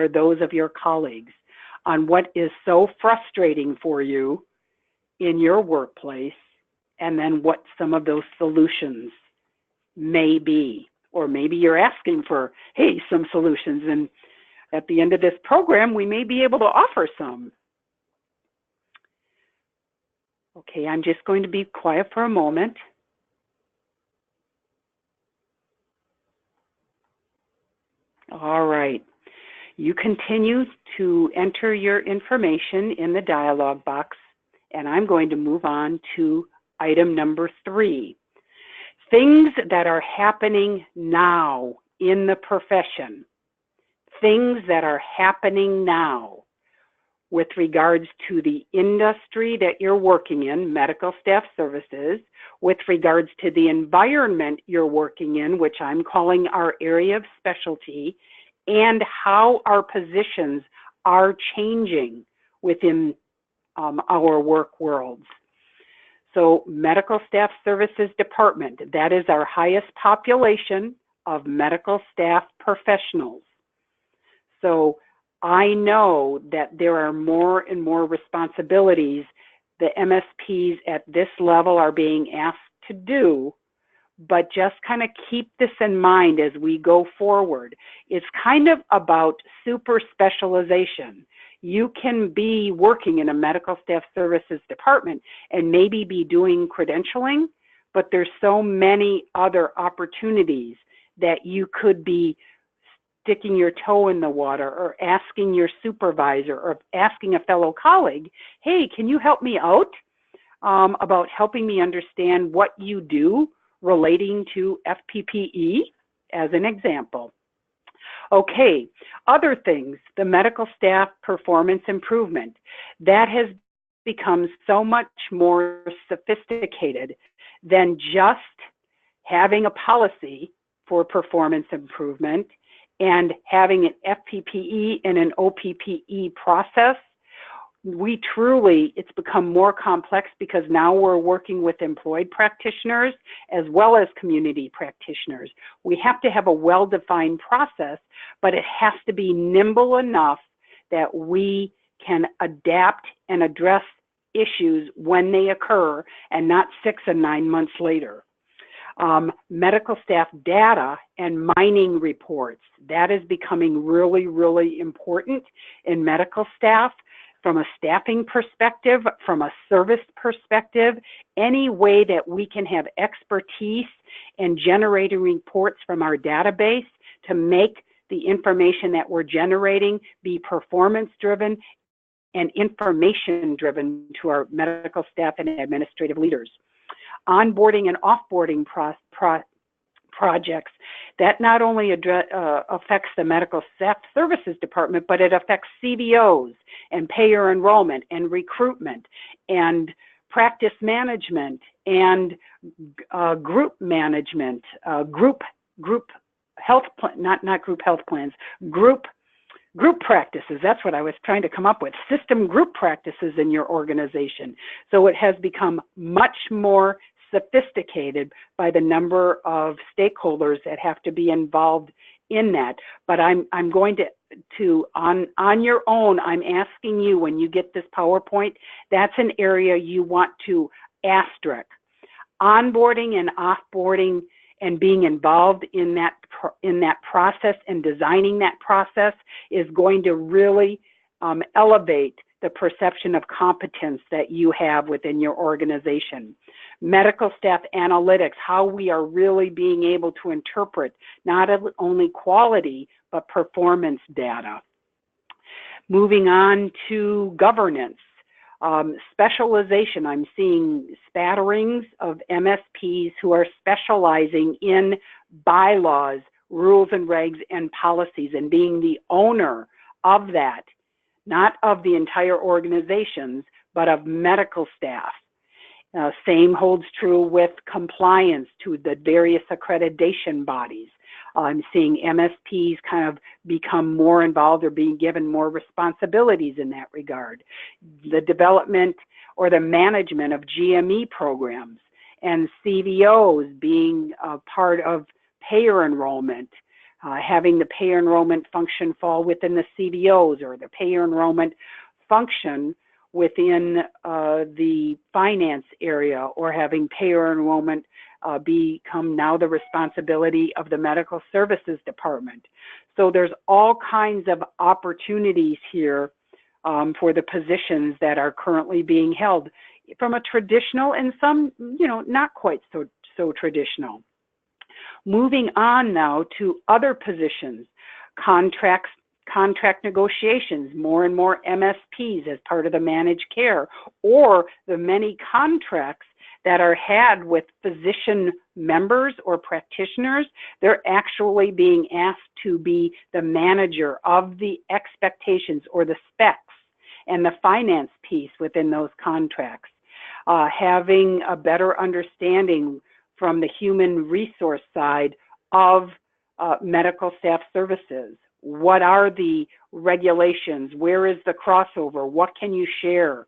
those of your colleagues on what is so frustrating for you in your workplace, and then what some of those solutions may be. Or maybe you're asking for, hey, some solutions, and at the end of this program, we may be able to offer some. Okay, I'm just going to be quiet for a moment. All right. You continue to enter your information in the dialog box, and I'm going to move on to item number 3. Things that are happening now in the profession. Things that are happening now with regards to the industry that you're working in, medical staff services, with regards to the environment you're working in, which I'm calling our area of specialty, and how our positions are changing within our work worlds. So medical staff services department, that is our highest population of medical staff professionals. So I know that there are more and more responsibilities the MSPs at this level are being asked to do, but just kind of keep this in mind as we go forward. It's kind of about super specialization. You can be working in a medical staff services department and maybe be doing credentialing, but there's so many other opportunities that you could be sticking your toe in the water or asking your supervisor or asking a fellow colleague, hey, can you help me out about helping me understand what you do relating to FPPE, as an example. Okay, other things, the medical staff performance improvement. That has become so much more sophisticated than just having a policy for performance improvement and having an FPPE and an OPPE process. We truly, it's become more complex because now we're working with employed practitioners as well as community practitioners. We have to have a well-defined process, but it has to be nimble enough that we can adapt and address issues when they occur and not 6 and 9 months later. Medical staff data and mining reports, that is becoming really, really important in medical staff. From a staffing perspective, from a service perspective, any way that we can have expertise in generating reports from our database to make the information that we're generating be performance-driven and information-driven to our medical staff and administrative leaders. Onboarding and offboarding projects, that not only affects the medical staff services department, but it affects CVOs and payer enrollment and recruitment and practice management and group management, group health plan, not group health plans, group practices. That's what I was trying to come up with. System group practices in your organization. So it has become much more sophisticated by the number of stakeholders that have to be involved in that. But I'm going to on your own, I'm asking you, when you get this PowerPoint, that's an area you want to asterisk. Onboarding and offboarding and being involved in that process and designing that process is going to really elevate the perception of competence that you have within your organization. Medical staff analytics, how we are really being able to interpret not only quality, but performance data. Moving on to governance. Specialization, I'm seeing spatterings of MSPs who are specializing in bylaws, rules and regs, and policies, and being the owner of that, not of the entire organizations, but of medical staff. Same holds true with compliance to the various accreditation bodies. I'm seeing MSPs kind of become more involved or being given more responsibilities in that regard. The development or the management of GME programs and CVOs being a part of payer enrollment, having the payer enrollment function fall within the CVOs, or the payer enrollment function within the finance area, or having payer enrollment become now the responsibility of the medical services department. So there's all kinds of opportunities here for the positions that are currently being held from a traditional and some, not quite so traditional. Moving on now to other positions, contract negotiations, more and more MSPs as part of the managed care, or the many contracts that are had with physician members or practitioners. They're actually being asked to be the manager of the expectations or the specs and the finance piece within those contracts. Having a better understanding from the human resource side of medical staff services. What are the regulations? Where is the crossover? What can you share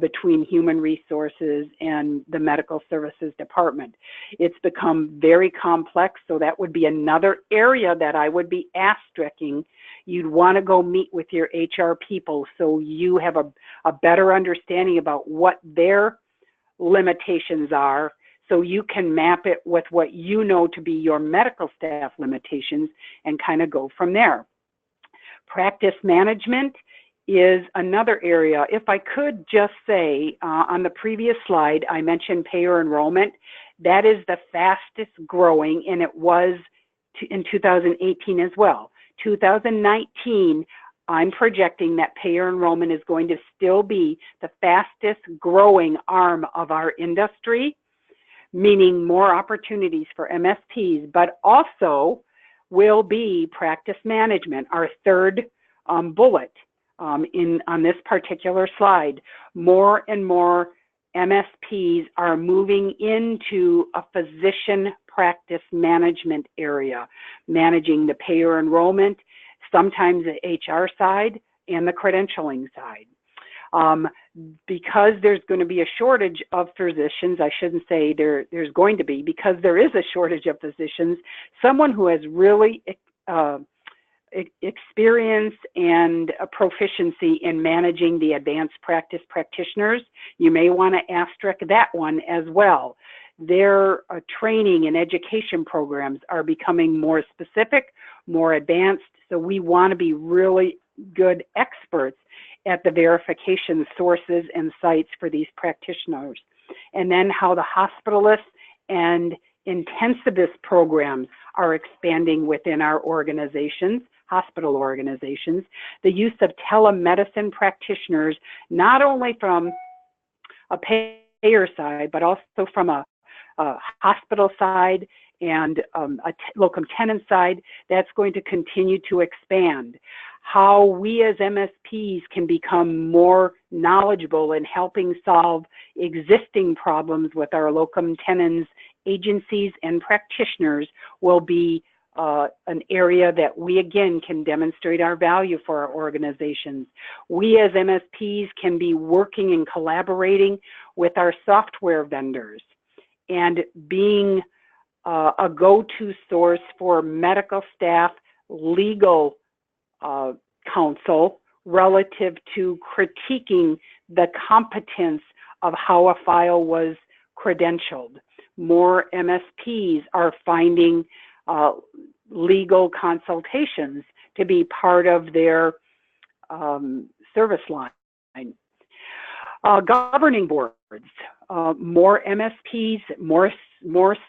between human resources and the medical services department? It's become very complex, so that would be another area that I would be asterisking. You'd want to go meet with your HR people so you have a better understanding about what their limitations are, so you can map it with what you know to be your medical staff limitations and kind of go from there. Practice management is another area. If I could just say, on the previous slide, I mentioned payer enrollment. That is the fastest growing, and it was in 2018 as well. 2019, I'm projecting that payer enrollment is going to still be the fastest growing arm of our industry, meaning more opportunities for MSPs, but also will be practice management, our third bullet on this particular slide. More and more MSPs are moving into a physician practice management area, managing the payer enrollment, sometimes the HR side and the credentialing side. Because there's going to be a shortage of physicians, I shouldn't say there's going to be, because there is a shortage of physicians, someone who has really experience and a proficiency in managing the advanced practice practitioners, you may want to asterisk that one as well. Their training and education programs are becoming more specific, more advanced, so we want to be really good experts at the verification sources and sites for these practitioners. And then how the hospitalist and intensivist programs are expanding within our organizations, hospital organizations, the use of telemedicine practitioners, not only from a payer side, but also from a hospital side and a locum tenens side. That's going to continue to expand. How we as MSPs can become more knowledgeable in helping solve existing problems with our locum tenens agencies and practitioners will be an area that we, again, can demonstrate our value for our organizations. We as MSPs can be working and collaborating with our software vendors and being a go-to source for medical staff legal counsel relative to critiquing the competence of how a file was credentialed. More MSPs are finding legal consultations to be part of their service line. Governing boards, more MSPs, more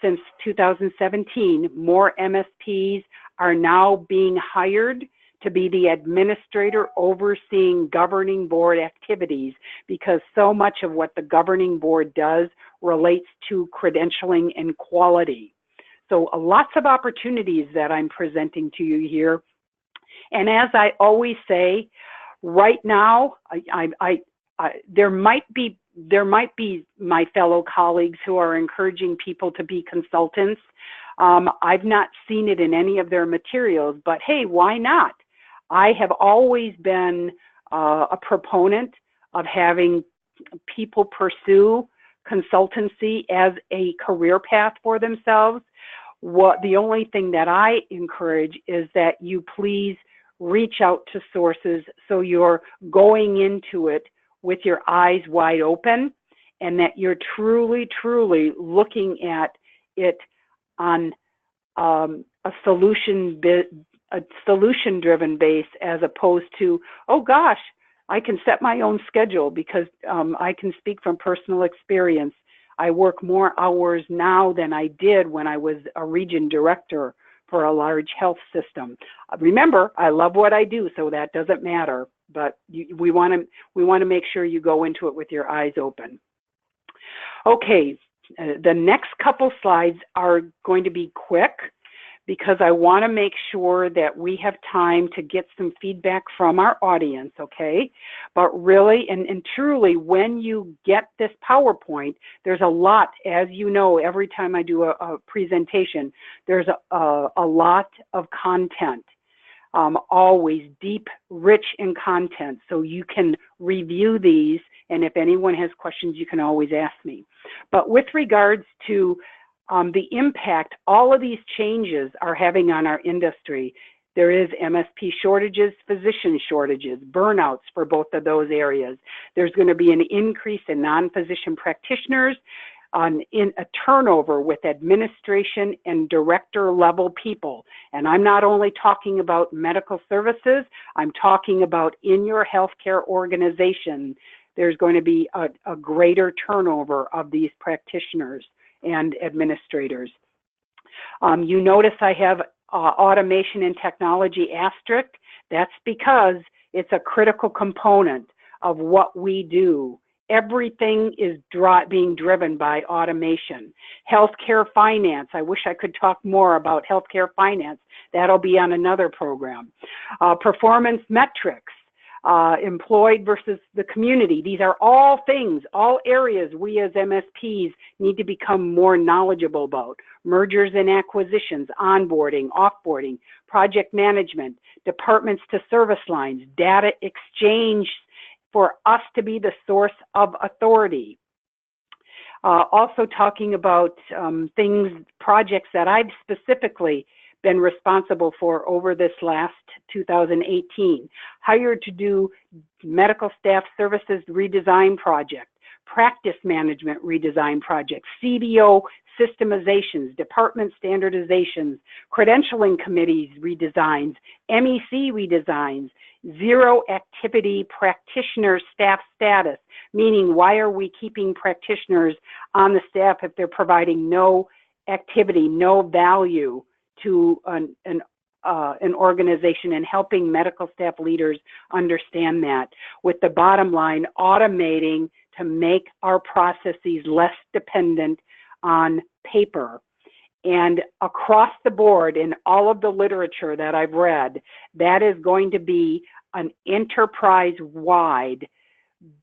since 2017, more MSPs are now being hired to be the administrator overseeing governing board activities, because so much of what the governing board does relates to credentialing and quality. So lots of opportunities that I'm presenting to you here. And as I always say, right now, there might be my fellow colleagues who are encouraging people to be consultants. I've not seen it in any of their materials, but hey, why not? I have always been a proponent of having people pursue consultancy as a career path for themselves. The only thing that I encourage is that you please reach out to sources so you're going into it with your eyes wide open, and that you're truly, truly looking at it on a solution-driven base, as opposed to, oh gosh, I can set my own schedule, because I can speak from personal experience. I work more hours now than I did when I was a region director for a large health system. Remember, I love what I do, so that doesn't matter. But we want to make sure you go into it with your eyes open. Okay, the next couple slides are going to be quick, because I want to make sure that we have time to get some feedback from our audience, okay? But really and truly, when you get this PowerPoint, there's a lot, as you know, every time I do a presentation, there's a lot of content, always deep, rich in content, so you can review these, and if anyone has questions, you can always ask me. But with regards to the impact all of these changes are having on our industry, there is MSP shortages, physician shortages, burnouts for both of those areas. There's going to be an increase in non-physician practitioners, in a turnover with administration and director level people. And I'm not only talking about medical services, I'm talking about in your healthcare organization, there's going to be a greater turnover of these practitioners and administrators. You notice I have automation and technology asterisk. That's because it's a critical component of what we do. Everything is being driven by automation. Healthcare finance. I wish I could talk more about healthcare finance. That'll be on another program. Performance metrics. Employed versus the community. These are all things, all areas we as MSPs need to become more knowledgeable about. Mergers and acquisitions, onboarding, offboarding, project management, departments to service lines, data exchange for us to be the source of authority. Also talking about projects that I've specifically been responsible for over this last 2018. Hired to do medical staff services redesign project, practice management redesign project, CBO systemizations, department standardizations, credentialing committees redesigns, MEC redesigns, zero activity practitioner staff status, meaning why are we keeping practitioners on the staff if they're providing no activity, no value to an organization, and helping medical staff leaders understand that. With the bottom line, automating to make our processes less dependent on paper. And across the board in all of the literature that I've read, that is going to be an enterprise-wide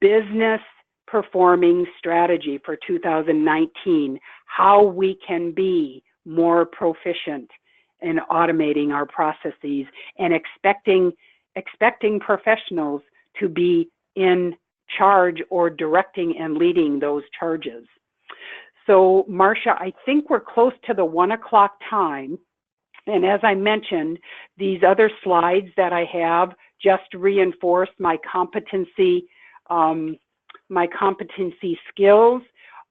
business performing strategy for 2019, how we can be more proficient and automating our processes and expecting professionals to be in charge or directing and leading those charges. So, Marcia, I think we're close to the 1 o'clock time. And as I mentioned, these other slides that I have just reinforce my competency skills.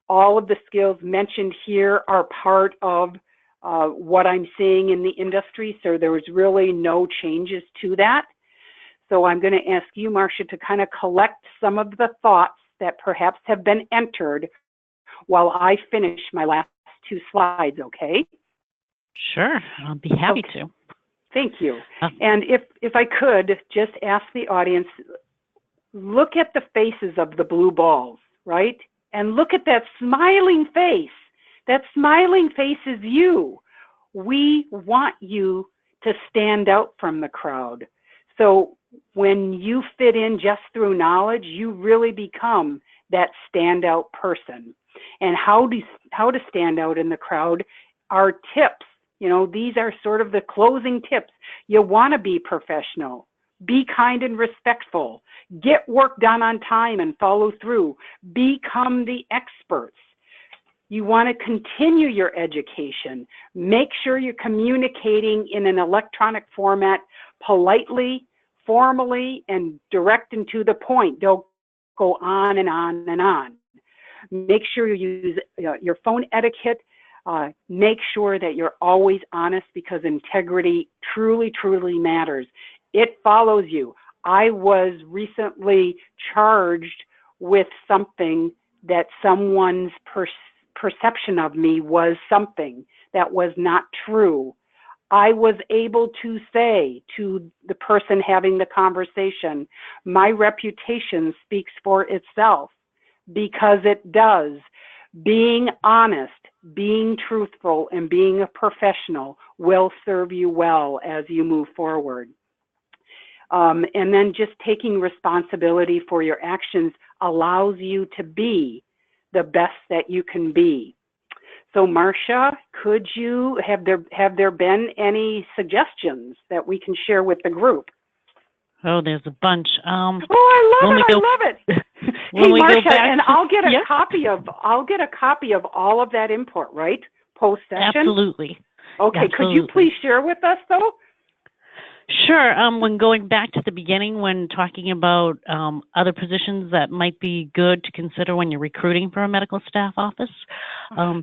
All of the skills mentioned here are part of what I'm seeing in the industry, so there was really no changes to that. So I'm going to ask you, Marcia, to kind of collect some of the thoughts that perhaps have been entered while I finish my last 2 slides, okay? Sure, I'll be happy to. Thank you. And if I could just ask the audience, look at the faces of the blue balls, right? And look at that smiling face. That smiling face is you. We want you to stand out from the crowd. So when you fit in just through knowledge, you really become that standout person. And how to stand out in the crowd are tips. You know, these are sort of the closing tips. You want to be professional. Be kind and respectful. Get work done on time and follow through. Become the experts. You want to continue your education. Make sure you're communicating in an electronic format politely, formally, and direct and to the point. Don't go on and on and on. Make sure you use your phone etiquette. Make sure that you're always honest, because integrity truly, truly matters. It follows you. I was recently charged with something that someone's perception of me was something that was not true. I was able to say to the person having the conversation, my reputation speaks for itself, because it does. Being honest, being truthful, and being a professional will serve you well as you move forward. And then just taking responsibility for your actions allows you to be the best that you can be. So, Marcia, could you have there been any suggestions that we can share with the group? Oh, there's a bunch. I love it. Hey, Marcia, and I'll get a copy of all of that input, right? Post session. Absolutely. Okay. Absolutely. Could you please share with us, though? Sure. When going back to the beginning, when talking about other positions that might be good to consider when you're recruiting for a medical staff office,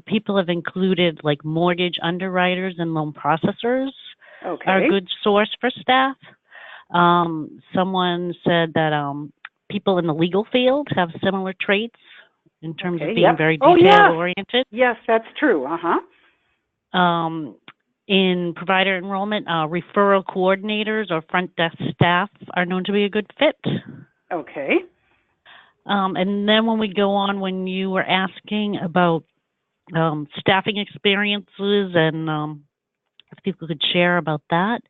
people have included like mortgage underwriters and loan processors are a good source for staff. Someone said that people in the legal field have similar traits in terms of being very detail-oriented. Yes, that's true. In provider enrollment, referral coordinators or front desk staff are known to be a good fit. Okay. And then when we go on, when you were asking about staffing experiences and if people could share about that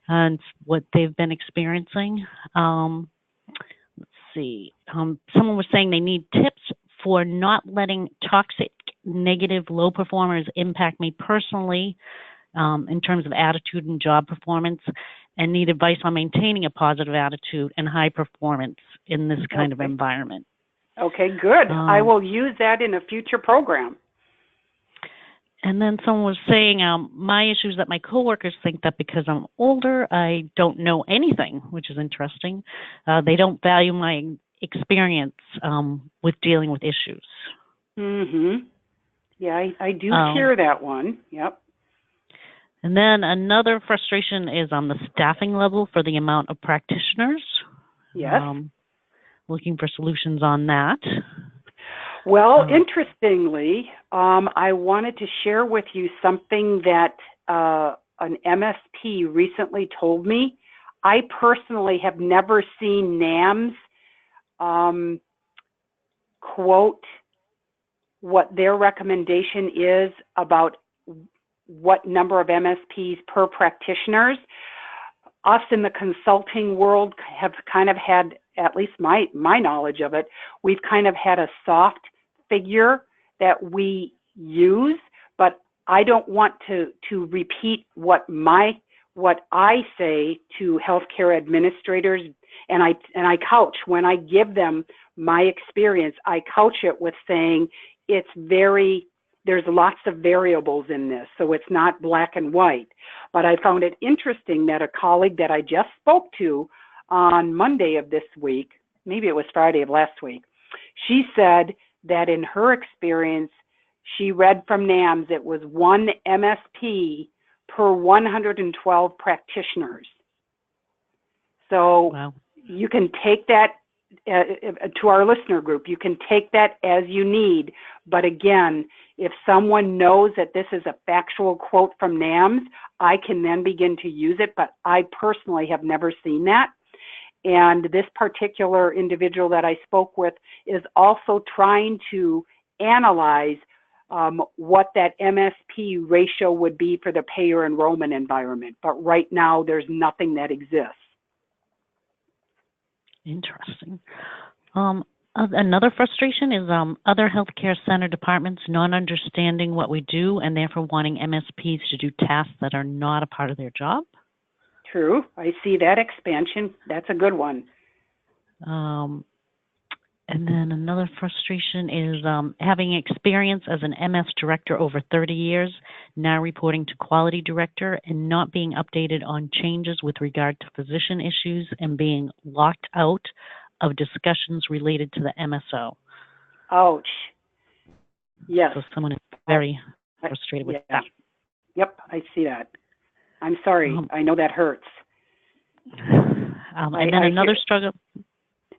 and what they've been experiencing. Let's see. Someone was saying they need tips for not letting toxic, negative, low performers impact me personally in terms of attitude and job performance, and need advice on maintaining a positive attitude and high performance in this kind of environment. Okay, good. I will use that in a future program. And then someone was saying, my issue is that my coworkers think that because I'm older, I don't know anything, which is interesting. They don't value my experience with dealing with issues. Mm-hmm. Yeah, I do hear that one. Yep. And then another frustration is on the staffing level for the amount of practitioners. Yes. Looking for solutions on that. Well, interestingly, I wanted to share with you something that an MSP recently told me. I personally have never seen NAMS quote what their recommendation is about what number of MSPs per practitioners. Us in the consulting world have kind of had, at least my knowledge of it, we've kind of had a soft figure that we use, but I don't want to repeat what I say to healthcare administrators, and I couch when I give them my experience. I couch it with saying there's lots of variables in this, so it's not black and white. But I found it interesting that a colleague that I just spoke to on Monday of this week, maybe it was Friday of last week, she said that in her experience, she read from NAMS, it was 1 MSP per 112 practitioners. So wow. You can take that to our listener group. You can take that as you need. But again, if someone knows that this is a factual quote from NAMS, I can then begin to use it. But I personally have never seen that. And this particular individual that I spoke with is also trying to analyze what that MSP ratio would be for the payer enrollment environment. But right now, there's nothing that exists. Interesting. Another frustration is other healthcare center departments not understanding what we do and therefore wanting MSPs to do tasks that are not a part of their job. True. I see that expansion. That's a good one. And then another frustration is having experience as an MS director over 30 years, now reporting to quality director and not being updated on changes with regard to physician issues and being locked out of discussions related to the MSO. Ouch. Yes. So someone is very frustrated with that. Yep, I see that. I'm sorry. I know that hurts. And then another struggle.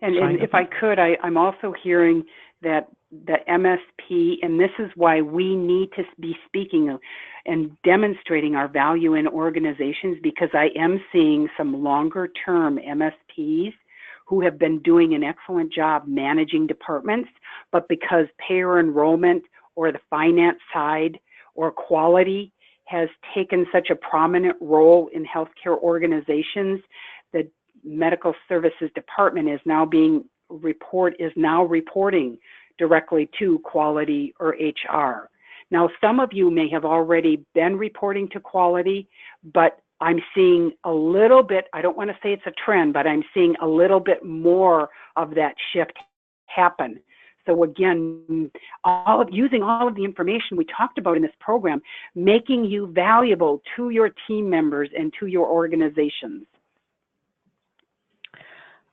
And if I could, I'm also hearing that the MSP, and this is why we need to be speaking and demonstrating our value in organizations, because I am seeing some longer term MSPs who have been doing an excellent job managing departments, but because payer enrollment or the finance side or quality has taken such a prominent role in healthcare organizations, the medical services department is now reporting directly to quality or HR. Now, some of you may have already been reporting to quality, but I'm seeing a little bit, I don't want to say it's a trend, but I'm seeing a little bit more of that shift happen. So again, using all of the information we talked about in this program, making you valuable to your team members and to your organizations.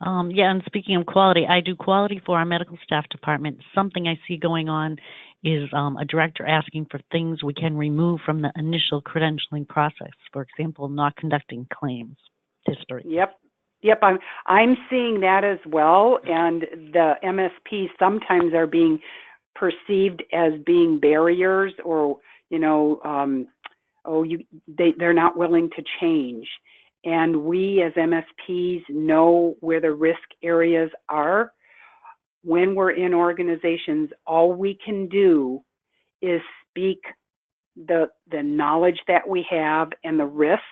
And speaking of quality, I do quality for our medical staff department. Something I see going on is a director asking for things we can remove from the initial credentialing process. For example, not conducting claims history. Yep. I'm seeing that as well. And the MSPs sometimes are being perceived as being barriers, or they're not willing to change. And we as MSPs know where the risk areas are. When we're in organizations, all we can do is speak the knowledge that we have and the risks.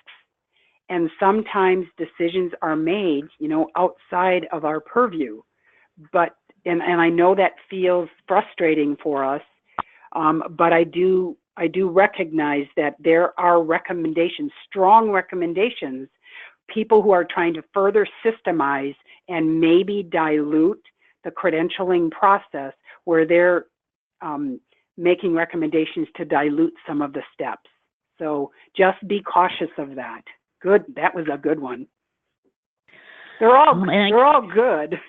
And sometimes decisions are made, outside of our purview. But, and I know that feels frustrating for us, but I do recognize that there are recommendations, strong recommendations, people who are trying to further systemize and maybe dilute the credentialing process, where they're making recommendations to dilute some of the steps. So just be cautious of that. Good. That was a good one. They're all good.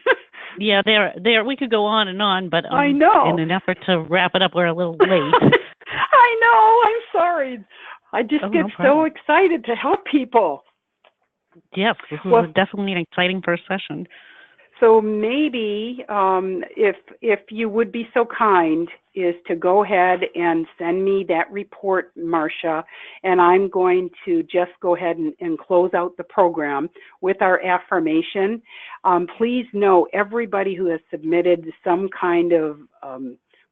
Yeah, there. We could go on and on, but I know. In an effort to wrap it up, we're a little late. I know. I'm sorry. I just get so excited to help people. Yes, this is definitely an exciting first session. So maybe if you would be so kind, is to go ahead and send me that report, Marcia, and I'm going to just go ahead and close out the program with our affirmation. Please know, everybody who has submitted some kind of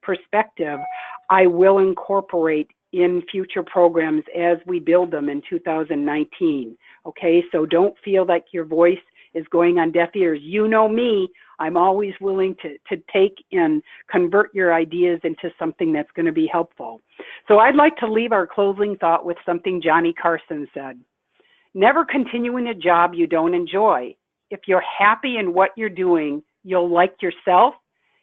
perspective, I will incorporate in future programs as we build them in 2019. Okay, so don't feel like your voice is going on deaf ears. You know me, I'm always willing to take and convert your ideas into something that's going to be helpful. So I'd like to leave our closing thought with something Johnny Carson said. Never continue in a job you don't enjoy. If you're happy in what you're doing, you'll like yourself,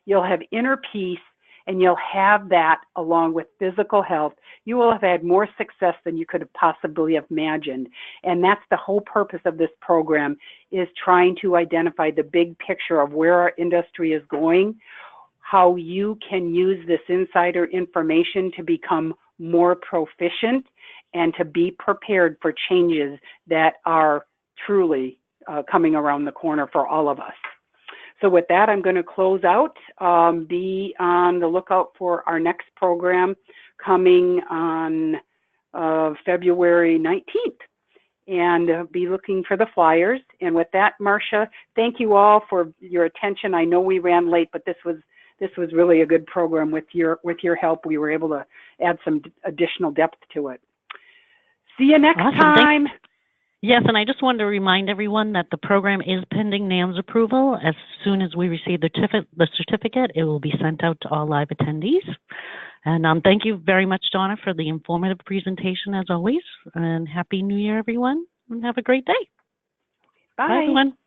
you'll have inner peace, and you'll have that along with physical health. You will have had more success than you could have possibly imagined. And that's the whole purpose of this program, is trying to identify the big picture of where our industry is going, how you can use this insider information to become more proficient and to be prepared for changes that are truly coming around the corner for all of us. So with that, I'm going to close out. Be on the lookout for our next program coming on February 19th. And be looking for the flyers. And with that, Marcia, thank you all for your attention. I know we ran late, but this was really a good program. With your help, we were able to add some additional depth to it. See you next time. Yes, and I just wanted to remind everyone that the program is pending NAM's approval. As soon as we receive the certificate, it will be sent out to all live attendees. And thank you very much, Donna, for the informative presentation as always. And Happy New Year, everyone, and have a great day. Bye. Bye, everyone.